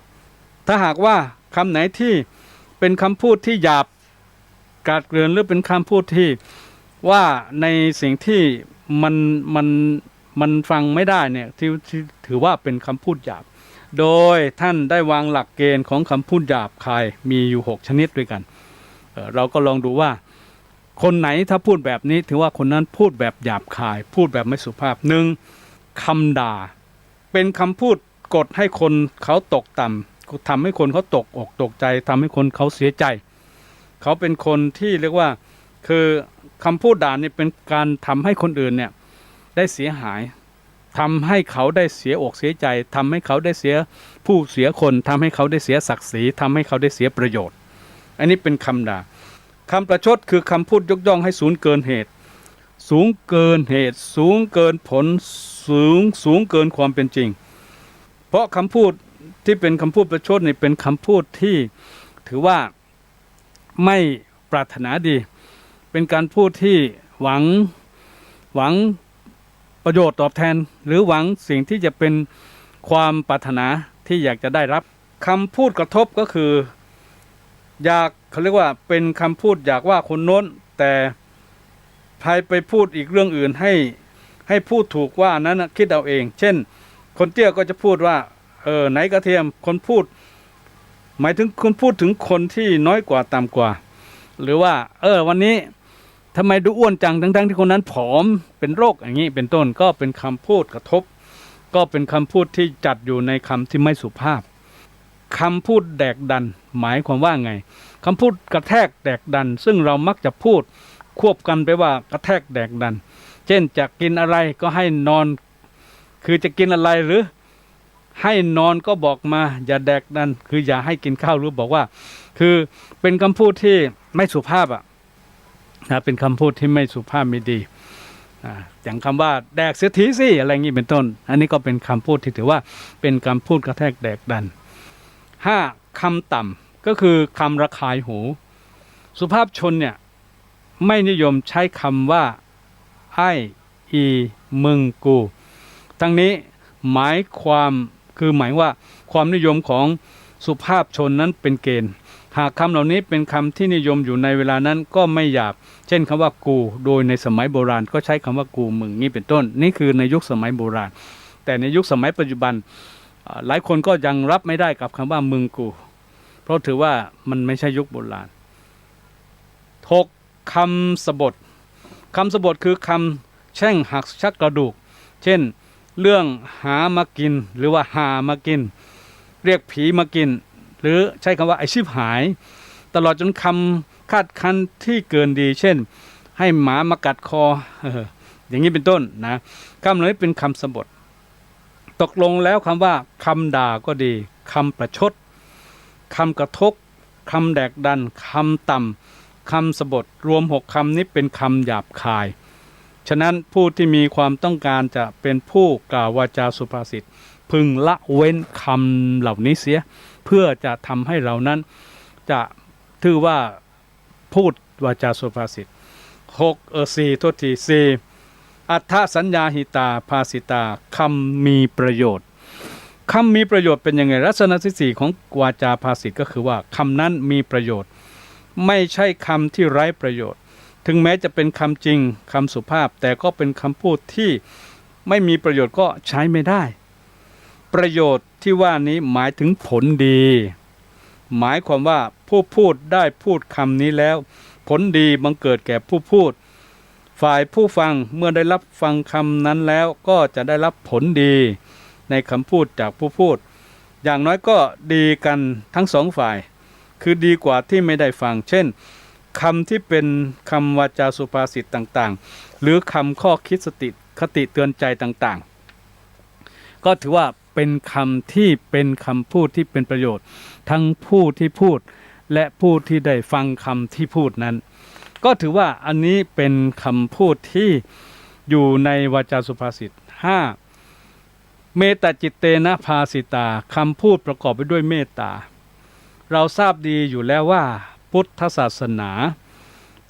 ถ้าหากว่าคำไหนที่เป็นคำพูดที่หยาบกาดเกลื่อนหรือเป็นคำพูดที่ว่าในสิ่งที่มันฟังไม่ได้เนี่ยที่ถือว่าเป็นคำพูดหยาบโดยท่านได้วางหลักเกณฑ์ของคำพูดหยาบคายมีอยู่6ชนิดด้วยกันเราก็ลองดูว่าคนไหนถ้าพูดแบบนี้ถือว่าคนนั้นพูดแบบหยาบคายพูดแบบไม่สุภาพ 1. คำด่าเป็นคำพูดกดให้คนเขาตกต่ำทำให้คนเขาตกอกตกใจทำให้คนเขาเสียใจเขาเป็นคนที่เรียกว่าคือคำพูดด่านี่เป็นการทำให้คนอื่นเนี่ยได้เสียหายทำให้เขาได้เสียอกเสียใจทำให้เขาได้เสียผู้เสียคนทำให้เขาได้เสียศักดิ์ศรีทำให้เขาได้เสียประโยชน์อันนี้เป็นคำด่าคำประชดคือคำพูดยกย่องให้สูงเกินเหตุสูงเกินเหตุสูงเกินผลสูงเกินความเป็นจริงเพราะคำพูดที่เป็นคำพูดประชดนี่เป็นคำพูดที่ถือว่าไม่ปรารถนาดีเป็นการพูดที่หวังประโยชน์ตอบแทนหรือหวังสิ่งที่จะเป็นความปรารถนาที่อยากจะได้รับคำพูดกระทบก็คืออยากเขาเรียกว่าเป็นคำพูดอยากว่าคนโน้นแต่ใครไปพูดอีกเรื่องอื่นให้พูดถูกว่านั้นคิดเอาเองเช่นคนเตี้ยก็จะพูดว่าไหนกระเทียมคนพูดหมายถึงคุณพูดถึงคนที่น้อยกว่าต่ำกว่าหรือว่าวันนี้ทำไมดูอ้วนจังทั้งที่คนนั้นผอมเป็นโรคอย่างนี้เป็นต้นก็เป็นคำพูดกระทบก็เป็นคำพูดที่จัดอยู่ในคำที่ไม่สุภาพคำพูดแดกดันหมายความว่าไงคำพูดกระแทกแดกดันซึ่งเรามักจะพูดควบกันไปว่ากระแทกแดกดันเช่นจะกินอะไรก็ให้นอนคือจะกินอะไรหรือให้นอนก็บอกมาอย่าแดกดันคืออย่าให้กินข้าวหรือบอกว่าคือเป็นคำพูดที่ไม่สุภาพเป็นคำพูดที่ไม่สุภาพไม่ดีอย่างคำว่าแดกเสียทีสิอะไรงี้เป็นต้นอันนี้ก็เป็นคำพูดที่ถือว่าเป็นคำพูดกระแทกแดกดัน 5. คำต่ำก็คือคำระคายหูสุภาพชนเนี่ยไม่นิยมใช้คำว่าไอ้อีมึงกูทั้งนี้หมายความคือหมายว่าความนิยมของสุภาพชนนั้นเป็นเกณฑ์หากคำเหล่านี้เป็นคำที่นิยมอยู่ในเวลานั้นก็ไม่หยาบเช่นคำว่ากูโดยในสมัยโบราณก็ใช้คำว่ากูมึงนี่เป็นต้นนี่คือในยุคสมัยโบราณแต่ในยุคสมัยปัจจุบันหลายคนก็ยังรับไม่ได้กับคำว่ามึงกูเพราะถือว่ามันไม่ใช่ยุคโบราณ 6. คำสบถคำสบถคือคำแช่งหักชักกระดูกเช่นเรื่องหามากินหรือว่าหามากินเรียกผีมากินหรือใช้คำว่าไอชิบหายตลอดจนคำคาดคั้นที่เกินดีเช่นให้หมามากัดคออย่างนี้เป็นต้นนะคำเหล่านี้เป็นคำสบถตกลงแล้วคำว่าคำด่าก็ดีคำประชดคำกระทบคำแดกดันคำต่ำ คำสบทรวม6คำนี้เป็นคำหยาบคายฉะนั้นผู้ที่มีความต้องการจะเป็นผู้กล่าววาจาสุภาษิตพึงละเว้นคำเหล่านี้เสียเพื่อจะทำให้เรานั้นจะถือว่าพูดวาจาสุภาษิต4โทษที4อัฏฐสัญญาหิตาภาสิตาคำมีประโยชน์คำมีประโยชน์เป็นยังไงลักษณะที่สี่ของวาจาภาษิตก็คือว่าคำนั้นมีประโยชน์ไม่ใช่คำที่ไร้ประโยชน์ถึงแม้จะเป็นคำจริงคำสุภาพแต่ก็เป็นคำพูดที่ไม่มีประโยชน์ก็ใช้ไม่ได้ประโยชน์ที่ว่านี้หมายถึงผลดีหมายความว่าผู้พูดได้พูดคำนี้แล้วผลดีบังเกิดแก่ผู้พูดฝ่ายผู้ฟังเมื่อได้รับฟังคำนั้นแล้วก็จะได้รับผลดีในคำพูดจากผู้พูดอย่างน้อยก็ดีกันทั้งสองฝ่ายคือดีกว่าที่ไม่ได้ฟังเช่นคำที่เป็นคำวาจาสุภาษิตต่างๆหรือคำข้อคิดคติเตือนใจต่างๆก็ถือว่าเป็นคำที่เป็นคำพูดที่เป็นประโยชน์ทั้งผู้ที่พูดและผู้ที่ได้ฟังคำที่พูดนั้นก็ถือว่าอันนี้เป็นคำพูดที่อยู่ในวาจาสุภาษิต5เมตตาจิตเตนะภาสิตาคำพูดประกอบไปด้วยเมตตาเราทราบดีอยู่แล้วว่าพุทธศาสนา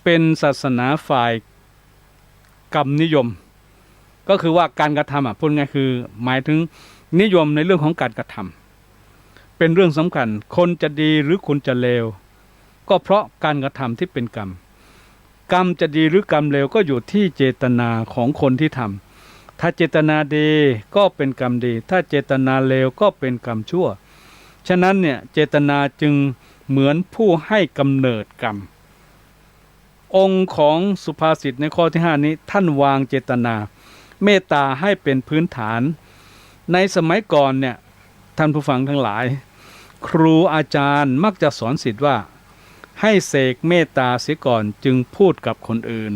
เป็นศาสนาฝ่ายกรรมนิยมก็คือว่าการกระทำพูดง่ายคือหมายถึงนิยมในเรื่องของการกระทำเป็นเรื่องสำคัญคนจะดีหรือคนจะเลวก็เพราะการกระทำที่เป็นกรรมจะดีหรือกรรมเลวก็อยู่ที่เจตนาของคนที่ทำถ้าเจตนาดีก็เป็นกรรมดีถ้าเจตนาเลวก็เป็นกรรมชั่วฉะนั้นเนี่ยเจตนาจึงเหมือนผู้ให้กำเนิดกรรมองค์ของสุภาษิตในข้อที่5นี้ท่านวางเจตนาเมตตาให้เป็นพื้นฐานในสมัยก่อนเนี่ยท่านผู้ฟังทั้งหลายครูอาจารย์มักจะสอนศิษย์ว่าให้เสกเมตตาเสียก่อนจึงพูดกับคนอื่น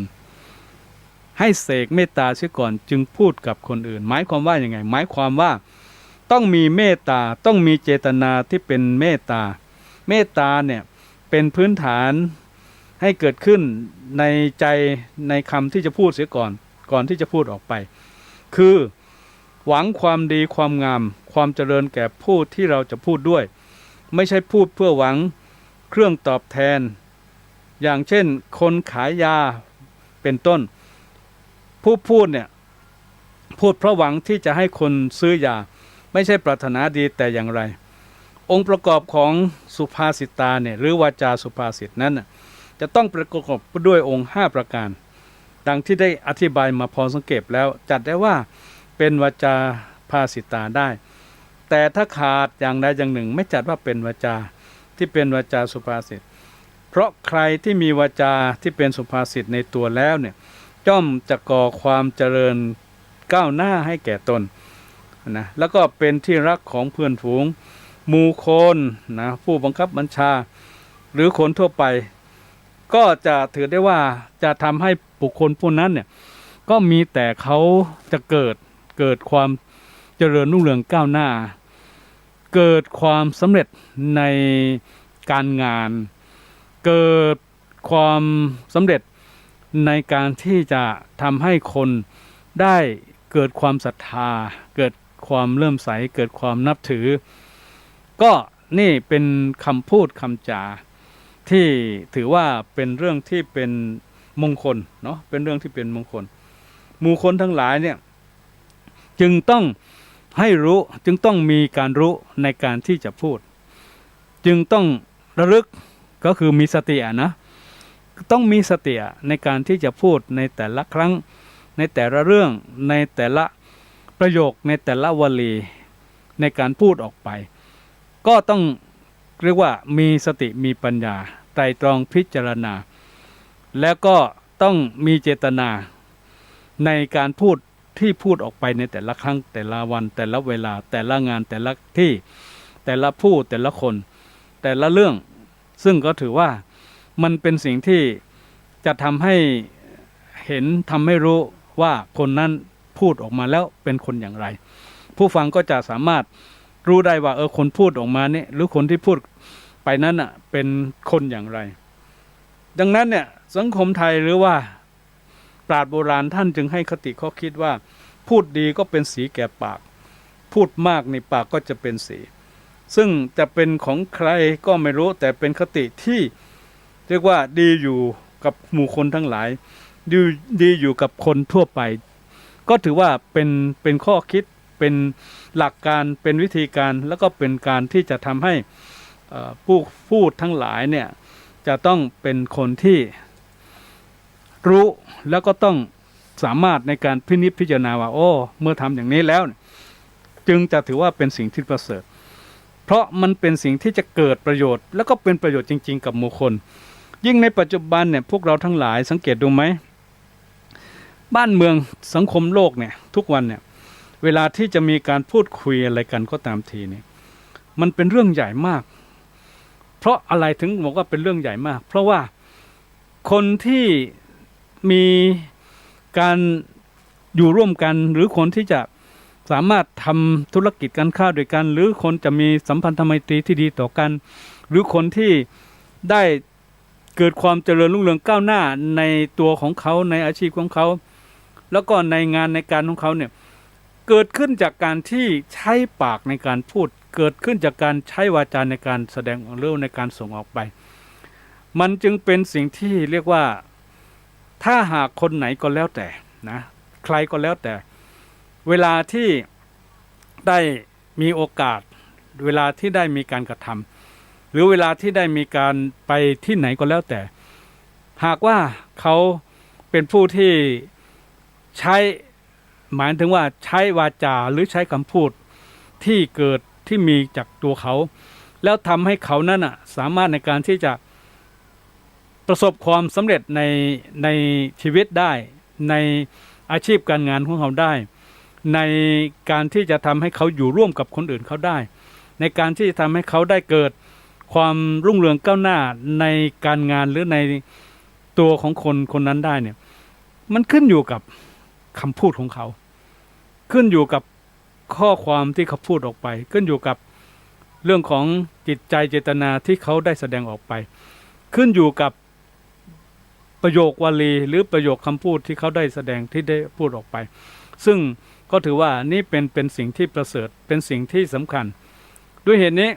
ให้เสกเมตตาเสียก่อนจึงพูดกับคนอื่นหมายความว่าอย่างไงหมายความว่าต้องมีเมตตาต้องมีเจตนาที่เป็นเมตตาเมตตาเนี่ยเป็นพื้นฐานให้เกิดขึ้นในใจในคำที่จะพูดเสียก่อนที่จะพูดออกไปคือหวังความดีความงามความเจริญแก่ผู้ที่เราจะพูดด้วยไม่ใช่พูดเพื่อหวังเครื่องตอบแทนอย่างเช่นคนขายยาเป็นต้นผู้พูดเนี่ยพูดเพราะหวังที่จะให้คนซื้อยาไม่ใช่ปรารถนาดีแต่อย่างไรองค์ประกอบของสุภาษิตาเนี่ยหรือวาจาสุภาษิตนั้นจะต้องประกอบด้วยองค์5ประการดังที่ได้อธิบายมาพอสังเกตแล้วจัดได้ว่าเป็นวาจาภาษิตาได้แต่ถ้าขาดอย่างใดอย่างหนึ่งไม่จัดว่าเป็นวาจาที่เป็นวาจาสุภาษิตเพราะใครที่มีวาจาที่เป็นสุภาษิตในตัวแล้วเนี่ยย่อมจะก่อความเจริญก้าวหน้าให้แก่ตนนะแล้วก็เป็นที่รักของเพื่อนฝูงหมู่คนนะผู้บังคับบัญชาหรือคนทั่วไปก็จะถือได้ว่าจะทำให้บุคคลผู้นั้นเนี่ยก็มีแต่เขาจะเกิดความเจริญรุ่งเรืองก้าวหน้าเกิดความสำเร็จในการงานเกิดความสำเร็จในการที่จะทำให้คนได้เกิดความศรัทธาเกิดความเลื่อมใสเกิดความนับถือก็นี่เป็นคำพูดคำจาที่ถือว่าเป็นเรื่องที่เป็นมงคลเนาะเป็นเรื่องที่เป็นมงคลหมู่คนทั้งหลายเนี่ยจึงต้องให้รู้จึงต้องมีการรู้ในการที่จะพูดจึงต้องระลึกก็คือมีสตินะต้องมีสติในการที่จะพูดในแต่ละครั้งในแต่ละเรื่องในแต่ละประโยคในแต่ละวลีในการพูดออกไปก็ต้องเรียกว่ามีสติมีปัญญาไตร่ตรองพิจารณาแล้วก็ต้องมีเจตนาในการพูดที่พูดออกไปในแต่ละครั้งแต่ละวันแต่ละเวลาแต่ละงานแต่ละที่แต่ละผู้แต่ละคนแต่ละเรื่องซึ่งก็ถือว่ามันเป็นสิ่งที่จะทำให้เห็นทำให้รู้ว่าคนนั้นพูดออกมาแล้วเป็นคนอย่างไรผู้ฟังก็จะสามารถรู้ได้ว่าคนพูดออกมาเนี่ยหรือคนที่พูดไปนั้นเป็นคนอย่างไร ดังนั้นเนี่ยสังคมไทยหรือว่าปราชญ์โบราณท่านจึงให้คติข้อคิดว่าพูดดีก็เป็นสีแก่ปากพูดมากในปากก็จะเป็นสีซึ่งจะเป็นของใครก็ไม่รู้แต่เป็นคติที่เรียกว่าดีอยู่กับหมู่คนทั้งหลายดีอยู่กับคนทั่วไปก็ถือว่าเป็นข้อคิดเป็นหลักการเป็นวิธีการแล้วก็เป็นการที่จะทำให้ผู้พูดทั้งหลายเนี่ยจะต้องเป็นคนที่รู้แล้วก็ต้องสามารถในการพินิจพิจารณาว่าโอ้เมื่อทำอย่างนี้แล้วจึงจะถือว่าเป็นสิ่งที่ประเสริฐเพราะมันเป็นสิ่งที่จะเกิดประโยชน์แล้วก็เป็นประโยชน์จริงๆกับหมู่คนยิ่งในปัจจุบันเนี่ยพวกเราทั้งหลายสังเกตดูไหมบ้านเมืองสังคมโลกเนี่ยทุกวันเนี่ยเวลาที่จะมีการพูดคุยอะไรกันก็ตามทีเนี่ยมันเป็นเรื่องใหญ่มากเพราะอะไรถึงบอกว่าเป็นเรื่องใหญ่มากเพราะว่าคนที่มีการอยู่ร่วมกันหรือคนที่จะสามารถทำธุรกิจการค้าด้วยกันหรือคนจะมีสัมพันธไมตรีที่ดีต่อกันหรือคนที่ได้เกิดความเจริญรุ่งเรืองก้าวหน้าในตัวของเขาในอาชีพของเขาแล้วก็ในงานในการของเขาเนี่ยเกิดขึ้นจากการที่ใช้ปากในการพูดเกิดขึ้นจากการใช้วาจาในการแสดงออกหรือในการส่งออกไปมันจึงเป็นสิ่งที่เรียกว่าถ้าหากคนไหนก็แล้วแต่นะใครก็แล้วแต่เวลาที่ได้มีโอกาสเวลาที่ได้มีการกระทำหรือเวลาที่ได้มีการไปที่ไหนก็แล้วแต่หากว่าเขาเป็นผู้ที่ใช้หมายถึงว่าใช้วาจาหรือใช้คำพูดที่เกิดที่มีจากตัวเขาแล้วทำให้เขานั้นสามารถในการที่จะประสบความสำเร็จในชีวิตได้ในอาชีพการงานของเขาได้ในการที่จะทำให้เขาอยู่ร่วมกับคนอื่นเขาได้ในการที่จะทำให้เขาได้เกิดความรุ่งเรืองก้าวหน้าในการงานหรือในตัวของคนคนนั้นได้เนี่ยมันขึ้นอยู่กับคำพูดของเขาขึ้นอยู่กับข้อความที่เขาพูดออกไปขึ้นอยู่กับเรื่องของจิตใจเจตนาที่เขาได้แสดงออกไปขึ้นอยู่กับประโยควลีหรือประโยคคำพูดที่เขาได้แสดงที่ได้พูดออกไปซึ่งก็ถือว่านี่เป็นสิ่งที่ประเสริฐเป็นสิ่งที่สำคัญด้วยเหตุนี้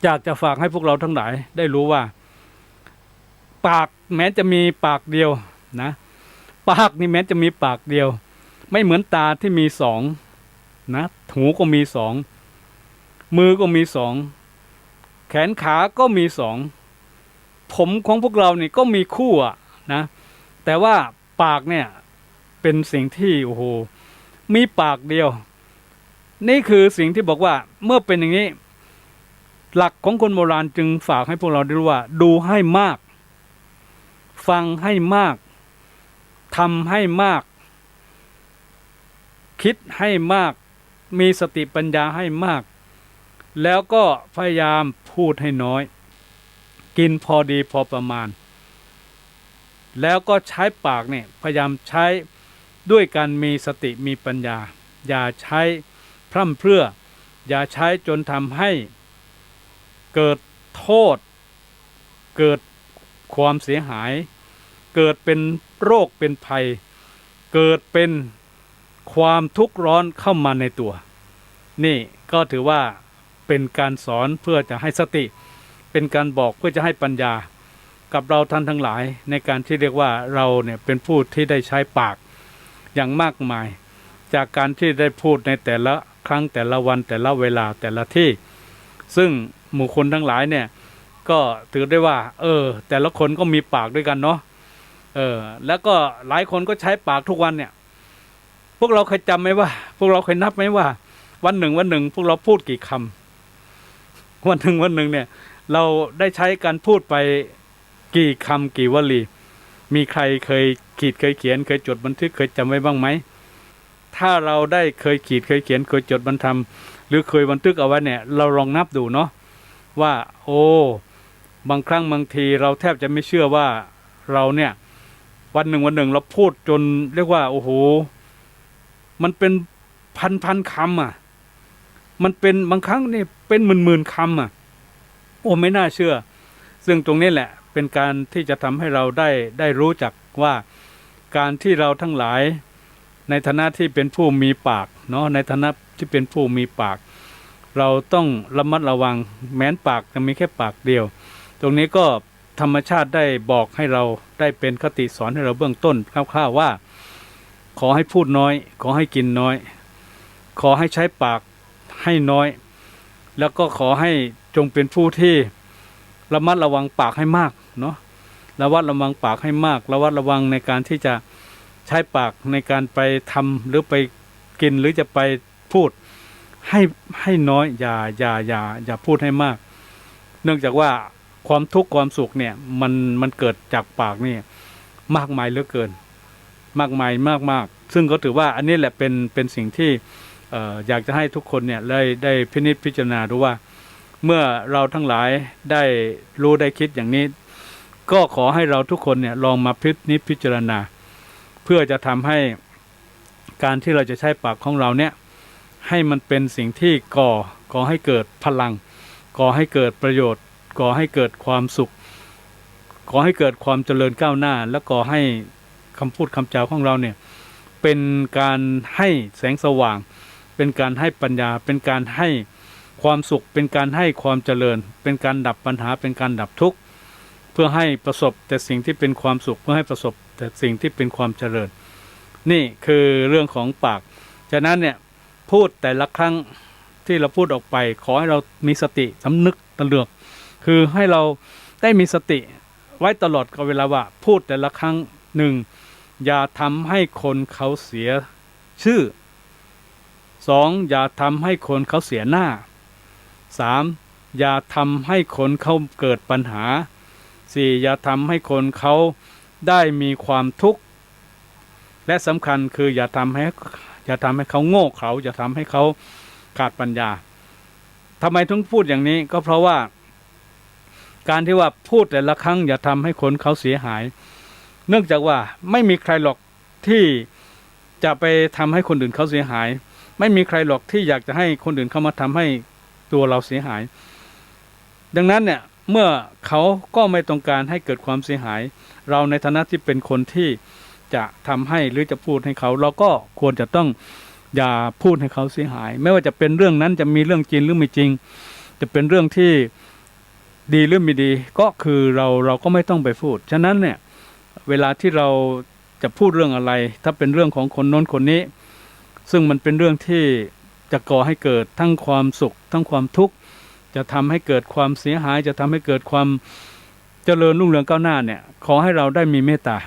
อยากจะฝากให้พวกเราทั้งหลายได้รู้ว่าปากแม้จะมีปากเดียวนะปากนี่แม้จะมีปากเดียวไม่เหมือนตาที่มีสองนะหูก็มีสองมือก็มีสองแขนขาก็มีสองผมของพวกเรานี่ก็มีคู่นะแต่ว่าปากเนี่ยเป็นสิ่งที่โอ้โหมีปากเดียวนี่คือสิ่งที่บอกว่าเมื่อเป็นอย่างนี้หลักของคนโบราณจึงฝากให้พวกเราได้รู้ว่าดูให้มากฟังให้มากทำให้มากคิดให้มากมีสติปัญญาให้มากแล้วก็พยายามพูดให้น้อยกินพอดีพอประมาณแล้วก็ใช้ปากเนี่ยพยายามใช้ด้วยการมีสติมีปัญญาอย่าใช้พร่ำเพรื่ออย่าใช้จนทำให้เกิดโทษเกิดความเสียหายเกิดเป็นโรคเป็นภัยเกิดเป็นความทุกข์ร้อนเข้ามาในตัวนี่ก็ถือว่าเป็นการสอนเพื่อจะให้สติเป็นการบอกเพื่อจะให้ปัญญากับเราท่านทั้งหลายในการที่เรียกว่าเราเนี่ยเป็นผู้ที่ได้ใช้ปากอย่างมากมายจากการที่ได้พูดในแต่ละครั้งแต่ละวันแต่ละเวลาแต่ละที่ซึ่งหมู่คนทั้งหลายเนี่ยก็ถือได้ว่าแต่ละคนก็มีปากด้วยกันเนาะแล้วก็หลายคนก็ใช้ปากทุกวันเนี่ยพวกเราเคยจำไหมว่าพวกเราเคยนับไหมว่าวันหนึ่งพวกเราพูดกี่คำวันหนึ่งเนี่ยเราได้ใช้การพูดไปกี่คำกี่วลีมีใครเคยขีดเคยเขียนเคยจดบันทึกเคยจำไว้บ้างไหมถ้าเราได้เคยขีดเคยเขียนเคยจดบันทึกหรือเคยบันทึกเอาไว้เนี่ยเราลองนับดูเนาะว่าโอ้บางครั้งบางทีเราแทบจะไม่เชื่อว่าเราเนี่ยวันหนึ่งเราพูดจนเรียกว่าโอ้โหมันเป็นพันคำมันเป็นบางครั้งนี่เป็นหมื่นคำโอ้ไม่น่าเชื่อซึ่งตรงนี้แหละเ เป็นการที่จะทำให้เราได้รู้จักว่าการที่เราทั้งหลายในฐานะที่เป็นผู้มีปากเนาะในฐานะที่เป็นผู้มีปากเราต้องระมัดระวังแม้นปากจะมีแค่ปากเดียวตรงนี้ก็ธรรมชาติได้บอกให้เราได้เป็นคติสอนให้เราเบื้องต้นคร่าวๆว่าขอให้พูดน้อยขอให้กินน้อยขอให้ใช้ปากให้น้อยแล้วก็ขอให้จงเป็นผู้ที่ระมัดระวังปากให้มากเนาะระมัดระวังปากให้มากระมัดระวังในการที่จะใช้ปากในการไปทำหรือไปกินหรือจะไปพูดให้น้อยอย่าพูดให้มากเนื่องจากว่าความทุกข์ความสุขเนี่ยมันเกิดจากปากนี่มากมายเหลือเกินมากมายมากซึ่งก็ถือว่าอันนี้แหละเป็นสิ่งที่อยากจะให้ทุกคนเนี่ยได้พินิจพิจารณาดูว่าเมื่อเราทั้งหลายได้รู้ได้คิดอย่างนี้ก็ขอให้เราทุกคนเนี่ยลองมาพินิจพิจารณาเพื่อจะทำให้การที่เราจะใช้ปากของเราเนี่ยให้มันเป็นสิ่งที่ก่อให้เกิดพลังก่อให้เกิดประโยชน์ก่อให้เกิดความสุขก่อให้เกิดความเจริญก้าวหน้าและก่อให้คำพูดคำจาของเราเนี่ยเป็นการให้แสงสว่างเป็นการให้ปัญญาเป็นการให้ความสุขเป็นการให้ความเจริญเป็นการดับปัญหาเป็นการดับทุกข์เพื่อให้ประสบแต่สิ่งที่เป็นความสุขเพื่อให้ประสบแต่สิ่งที่เป็นความเจริญนี่คือเรื่องของปากฉะนั้นเนี่ยพูดแต่ละครั้งที่เราพูดออกไปขอให้เรามีสติสำนึกตระเลือกคือให้เราได้มีสติไว้ตลอดกับเวลาว่าพูดแต่ละครั้งหนึ่งอย่าทำให้คนเขาเสียชื่อสองอย่าทำให้คนเขาเสียหน้าสามอย่าทำให้คนเขาเกิดปัญหาสี่อย่าทำให้คนเขาได้มีความทุกข์และสำคัญคืออย่าทำให้เขาโง่เขลาอย่าทำให้เขาขาดปัญญาทำไมถึงพูดอย่างนี้ก็เพราะว่าการที่ว่าพูดแต่ละครั้งอย่าทำให้คนเขาเสียหายเนื่องจากว่าไม่มีใครหรอกที่จะไปทำให้คนอื่นเขาเสียหายไม่มีใครหรอกที่อยากจะให้คนอื่นเข้ามาทำให้ตัวเราเสียหายดังนั้นเนี่ยเมื่อเขาก็ไม่ต้องการให้เกิดความเสียหายเราในฐานะที่เป็นคนที่จะทำให้หรือจะพูดให้เขาเราก็ควรจะต้องอย่าพูดให้เขาเสียหายไม่ว่าจะเป็นเรื่องนั้นจะมีเรื่องจริงหรือไม่จริงจะเป็นเรื่องที่ดีหรือไม่ดีก็คือเราก็ไม่ต้องไปพูดฉะนั้นเนี่ยเวลาที่เราจะพูดเรื่องอะไรถ้าเป็นเรื่องของคนโน้นคนนี้ซึ่งมันเป็นเรื่องที่จะก่อให้เกิดทั้งความสุขทั้งความทุกข์จะทำให้เกิดความเสียหายจะทำให้เกิดความเจริญรุ่งเรืองก้าวหน้าเนี่ยขอให้เราได้มีเมตตา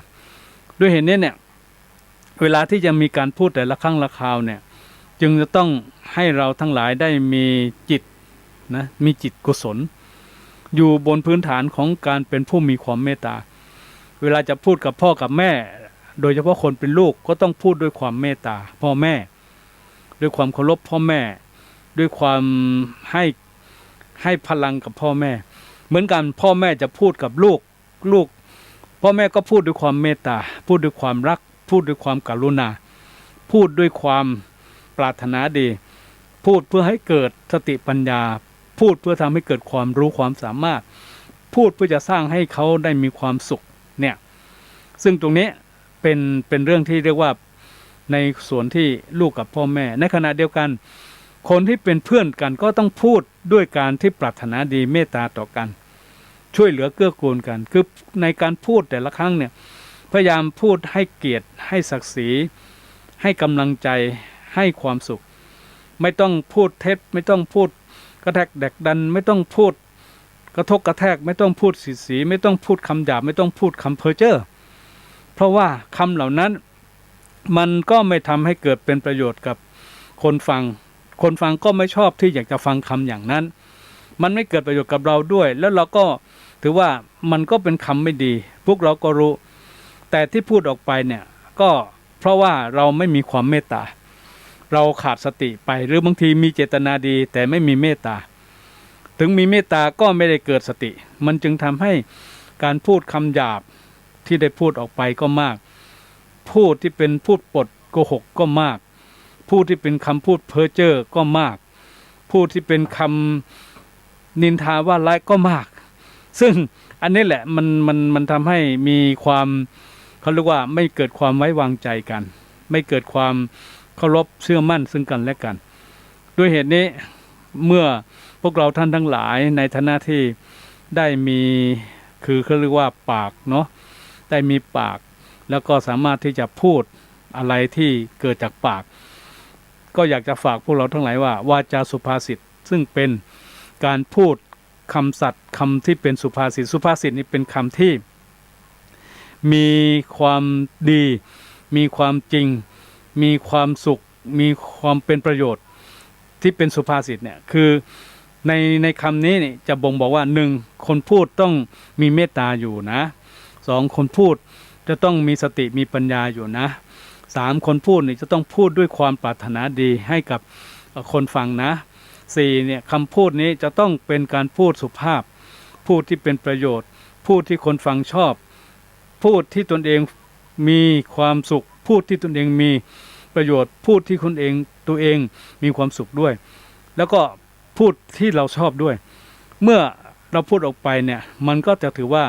ด้วยเหตุนี้เนี่ยเวลาที่จะมีการพูดแต่ละครั้งละคราวเนี่ยจึงจะต้องให้เราทั้งหลายได้มีจิตนะมีจิตกุศลอยู่บนพื้นฐานของการเป็นผู้มีความเมตตาเวลาจะพูดกับพ่อกับแม่โดยเฉพาะคนเป็นลูกก็ต้องพูดด้วยความเมตตาพ่อแม่ด้วยความเคารพพ่อแม่ด้วยความให้พลังกับพ่อแม่เหมือนกันพ่อแม่จะพูดกับลูกพ่อแม่ก็พูดด้วยความเมตตาพูดด้วยความรักพูดด้วยความกรุณาพูดด้วยความปรารถนาดีพูดเพื่อให้เกิดสติปัญญาพูดเพื่อทำให้เกิดความรู้ความสามารถพูดเพื่อจะสร้างให้เขาได้มีความสุขเนี่ยซึ่งตรงนี้เป็นเรื่องที่เรียกว่าในส่วนที่ลูกกับพ่อแม่ในขณะเดียวกันคนที่เป็นเพื่อนกันก็ต้องพูดด้วยการที่ปรารถนาดีเมตตาต่อกันช่วยเหลือเกื้อกูลกันคือในการพูดแต่ละครั้งเนี่ยพยายามพูดให้เกียรติให้ศักดิ์ศรีให้กำลังใจให้ความสุขไม่ต้องพูดเท็จไม่ต้องพูดกระแทกแดกดันไม่ต้องพูดกระทบกระแทกไม่ต้องพูดสีไม่ต้องพูดคำหยาบไม่ต้องพูดคำเพ้อเจ้อเพราะว่าคำเหล่านั้นมันก็ไม่ทำให้เกิดเป็นประโยชน์กับคนฟังก็ไม่ชอบที่อยากจะฟังคำอย่างนั้นมันไม่เกิดประโยชน์กับเราด้วยแล้วเราก็ถือว่ามันก็เป็นคำไม่ดีพวกเราก็รู้แต่ที่พูดออกไปเนี่ยก็เพราะว่าเราไม่มีความเมตตาเราขาดสติไปหรือบางทีมีเจตนาดีแต่ไม่มีเมตตาถึงมีเมตตาก็ไม่ได้เกิดสติมันจึงทำให้การพูดคำหยาบที่ได้พูดออกไปก็มากพูดที่เป็นพูดปดโกหกก็มากพูดที่เป็นคำพูดเพ้อเจ้อก็มากพูดที่เป็นคำนินทาว่าร้ายก็มากซึ่ง อันนี้แหละมันทำให้มีความเขาเรียกว่าไม่เกิดความไว้วางใจกัน ไม่เกิดความเคารพเชื่อมั่นซึ่งกันและกันด้วยเหตุนี้เมื่อพวกเราท่านทั้งหลายในฐานะที่ได้มีคือเขาเรียกว่าปากเนาะได้มีปากแล้วก็สามารถที่จะพูดอะไรที่เกิดจากปากก็อยากจะฝากพวกเราทั้งหลายว่าวาจาสุภาษิตซึ่งเป็นการพูดคำสัตย์คำที่เป็นสุภาษิตสุภาษิตนี่เป็นคำที่มีความดีมีความจริงมีความสุขมีความเป็นประโยชน์ที่เป็นสุภาษิตเนี่ยคือในคำนี้นี่จะบ่งบอกว่าหนึ่งคนพูดต้องมีเมตตาอยู่นะสองคนพูดจะต้องมีสติมีปัญญาอยู่นะสามคนพูดนี่จะต้องพูดด้วยความปรารถนาดีให้กับคนฟังนะสี่เนี่ยคำพูดนี้จะต้องเป็นการพูดสุภาพพูดที่เป็นประโยชน์พูดที่คนฟังชอบพูดที่ตนเองมีความสุขพูดที่ตนเองมีประโยชน์พูดที่ตัวเองมีความสุขด้วยแล้วก็พูดที่เราชอบด้วยเมื่อเราพูดออกไปเนี่ยมันก็จะถือว่า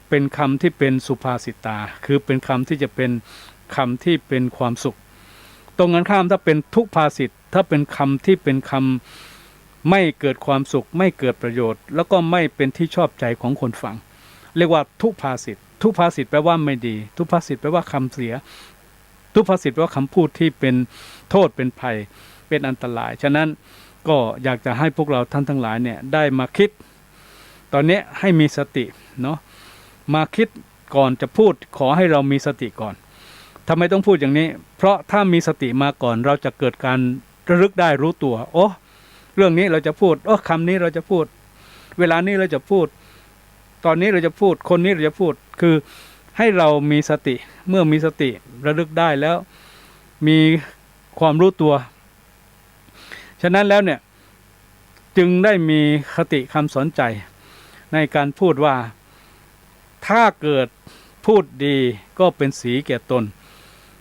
เป็นคำที่เป็นสุภาษิตาคือเป็นคำที่จะเป็นคำที่เป็นความสุขตรงกันข้ามถ้าเป็นทุพภาษิตถ้าเป็นคำที่เป็นคำไม่เกิดความสุขไม่เกิดประโยชน์แล้วก็ไม่เป็นที่ชอบใจของคนฟังเรียกว่าทุพภาษิตทุพภาษิตแปลว่าไม่ดีทุพภาษิตแปลว่าคำเสียทุพภาษิตแปลว่าคำพูดที่เป็นโทษเป็นภัยเป็นอันตรายฉะนั้นก็อยากจะให้พวกเราท่านทั้งหลายเนี่ยได้มาคิดตอนนี้ให้มีสติเนาะมาคิดก่อนจะพูดขอให้เรามีสติก่อนทำไมต้องพูดอย่างนี้เพราะถ้ามีสติมาก่อนเราจะเกิดการระลึกได้รู้ตัวโอ้เรื่องนี้เราจะพูดโอ้คำนี้เราจะพูดเวลานี้เราจะพูดตอนนี้เราจะพูดคนนี้เราจะพูดคือให้เรามีสติเมื่อมีสติระลึกได้แล้วมีความรู้ตัวฉะนั้นแล้วเนี่ยจึงได้มีคติคำสอนใจในการพูดว่าถ้าเกิดพูดดีก็เป็นสีแก่ตน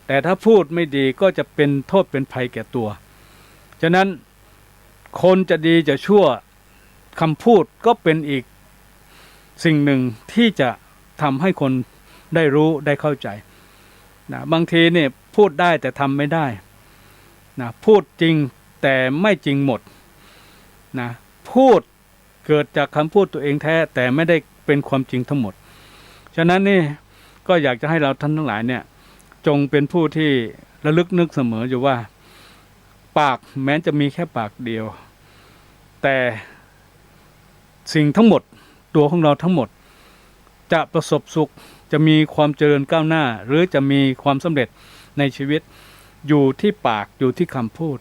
แต่ถ้าพูดไม่ดีก็จะเป็นโทษเป็นภัยแก่ตัวฉะนั้นคนจะดีจะชั่วคำพูดก็เป็นอีกสิ่งหนึ่งที่จะทำให้คนได้รู้ได้เข้าใจนะบางทีเนี่ยพูดได้แต่ทำไม่ได้นะพูดจริงแต่ไม่จริงหมดนะพูดเกิดจากคำพูดตัวเองแท้แต่ไม่ได้เป็นความจริงทั้งหมดฉะนั้นนี่ก็อยากจะให้เราท่านทั้งหลายเนี่ยจงเป็นผู้ที่ระลึกนึกเสมออยู่ว่าปากแม้จะมีแค่ปากเดียวแต่สิ่งทั้งหมดตัวของเราทั้งหมดจะประสบสุขจะมีความเจริญก้าวหน้าหรือจะมีความสำเร็จในชีวิตอยู่ที่ปากอยู่ที่คำพูด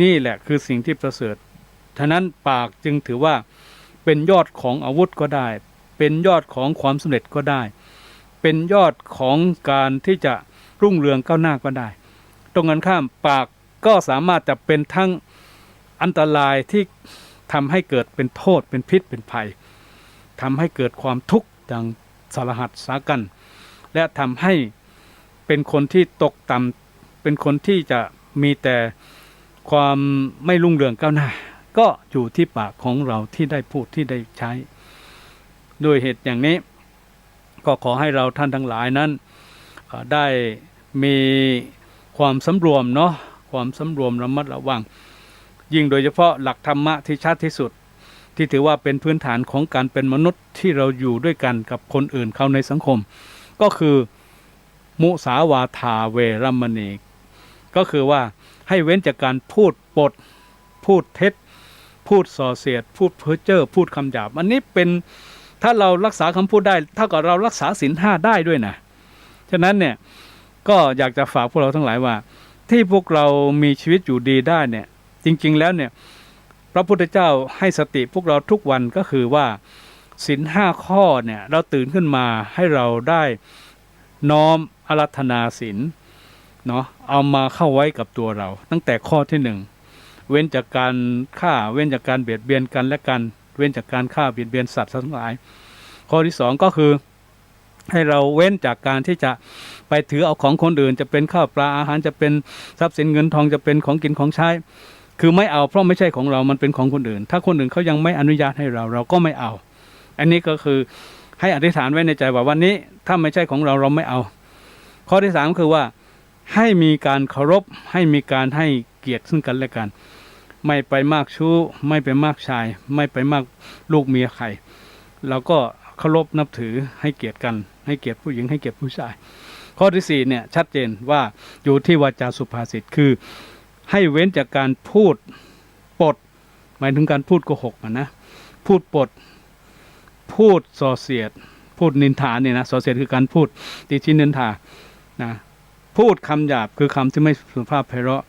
นี่แหละคือสิ่งที่ประเสริฐฉะนั้นปากจึงถือว่าเป็นยอดของอาวุธก็ได้เป็นยอดของความสำเร็จก็ได้เป็นยอดของการที่จะรุ่งเรืองก้าวหน้าก็ได้ตรงกันข้ามปากก็สามารถจะเป็นทั้งอันตรายที่ทำให้เกิดเป็นโทษเป็นพิษเป็นภัยทำให้เกิดความทุกข์อย่างสาหัสสากันและทำให้เป็นคนที่ตกต่ำเป็นคนที่จะมีแต่ความไม่รุ่งเรืองก้าวหน้าก็อยู่ที่ปากของเราที่ได้พูดที่ได้ใช้ด้วยเหตุอย่างนี้ก็ขอให้เราท่านทั้งหลายนั้นได้มีความสำรวมเนาะความสำรวมระมัดระวังยิ่งโดยเฉพาะหลักธรรมะที่ชัดที่สุดที่ถือว่าเป็นพื้นฐานของการเป็นมนุษย์ที่เราอยู่ด้วยกันกับคนอื่นเขาในสังคมก็คือมุสาวาทาเวรมณีก็คือว่าให้เว้นจากการพูดปดพูดเท็จพูดส่อเสียดพูดเพ้อเจ้อพูดคำหยาบอันนี้เป็นถ้าเรารักษาคำพูดได้เท่ากับเรารักษาศีลห้าได้ด้วยนะฉะนั้นเนี่ยก็อยากจะฝากพวกเราทั้งหลายว่าที่พวกเรามีชีวิตอยู่ดีได้เนี่ยจริงๆแล้วเนี่ยพระพุทธเจ้าให้สติพวกเราทุกวันก็คือว่าศีลห้าข้อเนี่ยเราตื่นขึ้นมาให้เราได้น้อมอาราธนาศีลเนาะเอามาเข้าไว้กับตัวเราตั้งแต่ข้อที่หนึ่งเว้นจากการฆ่าเว้นจากการเบียดเบียนกันและกันเว้นจากการฆ่าเบียดเบียนสัตว์ทั้งหลายข้อที่สองก็คือให้เราเว้นจากการที่จะไปถือเอาของคนอื่นจะเป็นข้าวปลาอาหารจะเป็นทรัพย์สินเงินทองจะเป็นของกินของใช้คือไม่เอาเพราะไม่ใช่ของเรามันเป็นของคนอื่นถ้าคนอื่นเขายังไม่อนุญาตให้เราก็ไม่เอา อันนี้ก็คือให้อธิษฐานไว้ในใจว่าวันนี้ถ้าไม่ใช่ของเราเราไม่เอาข้อที่สามคือว่าให้มีการเคารพให้มีการให้เกียรติซึ่งกันและกันไม่ไปมากชู้ไม่ไปมากชายไม่ไปมากลูกเมียใครเราก็เคารพนับถือให้เกียรติกันให้เกียรติผู้หญิงให้เกียรติผู้ชายข้อที่สี่เนี่ยชัดเจนว่าอยู่ที่วาจาสุภาษิตคือให้เว้นจากการพูดปดหมายถึงการพูดโกหกนะพูดปดพูดส่อเสียดพูดนินทาเนี่ยนะส่อเสียดคือการพูดติชินนินทานะพูดคำหยาบคือคำที่ไม่สุภาพไพเราะ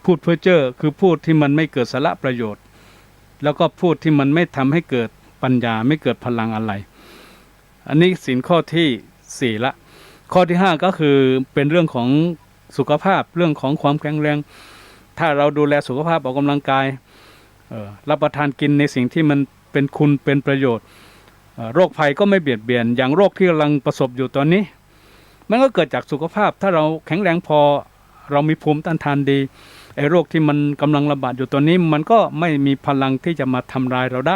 พูดเพ้อเจ้อคือพูดที่มันไม่เกิดสาระประโยชน์แล้วก็พูดที่มันไม่ทำให้เกิดปัญญาไม่เกิดพลังอะไรอันนี้ศีลข้อที่สี่ละข้อที่ห้าก็คือเป็นเรื่องของสุขภาพเรื่องของความแข็งแรงถ้าเราดูแลสุขภาพออกกำลังกายรับประทานกินในสิ่งที่มันเป็นคุณเป็นประโยชน์โรคภัยก็ไม่เบียดเบียนอย่างโรคที่กำลังประสบอยู่ตอนนี้มันก็เกิดจากสุขภาพถ้าเราแข็งแรงพอเรามีภูมิต้านทานดีไอ้โรคที่มันกำลังระบาดอยู่ตอนนี้มันก็ไม่มีพลังที่จะมาทำลายเราได้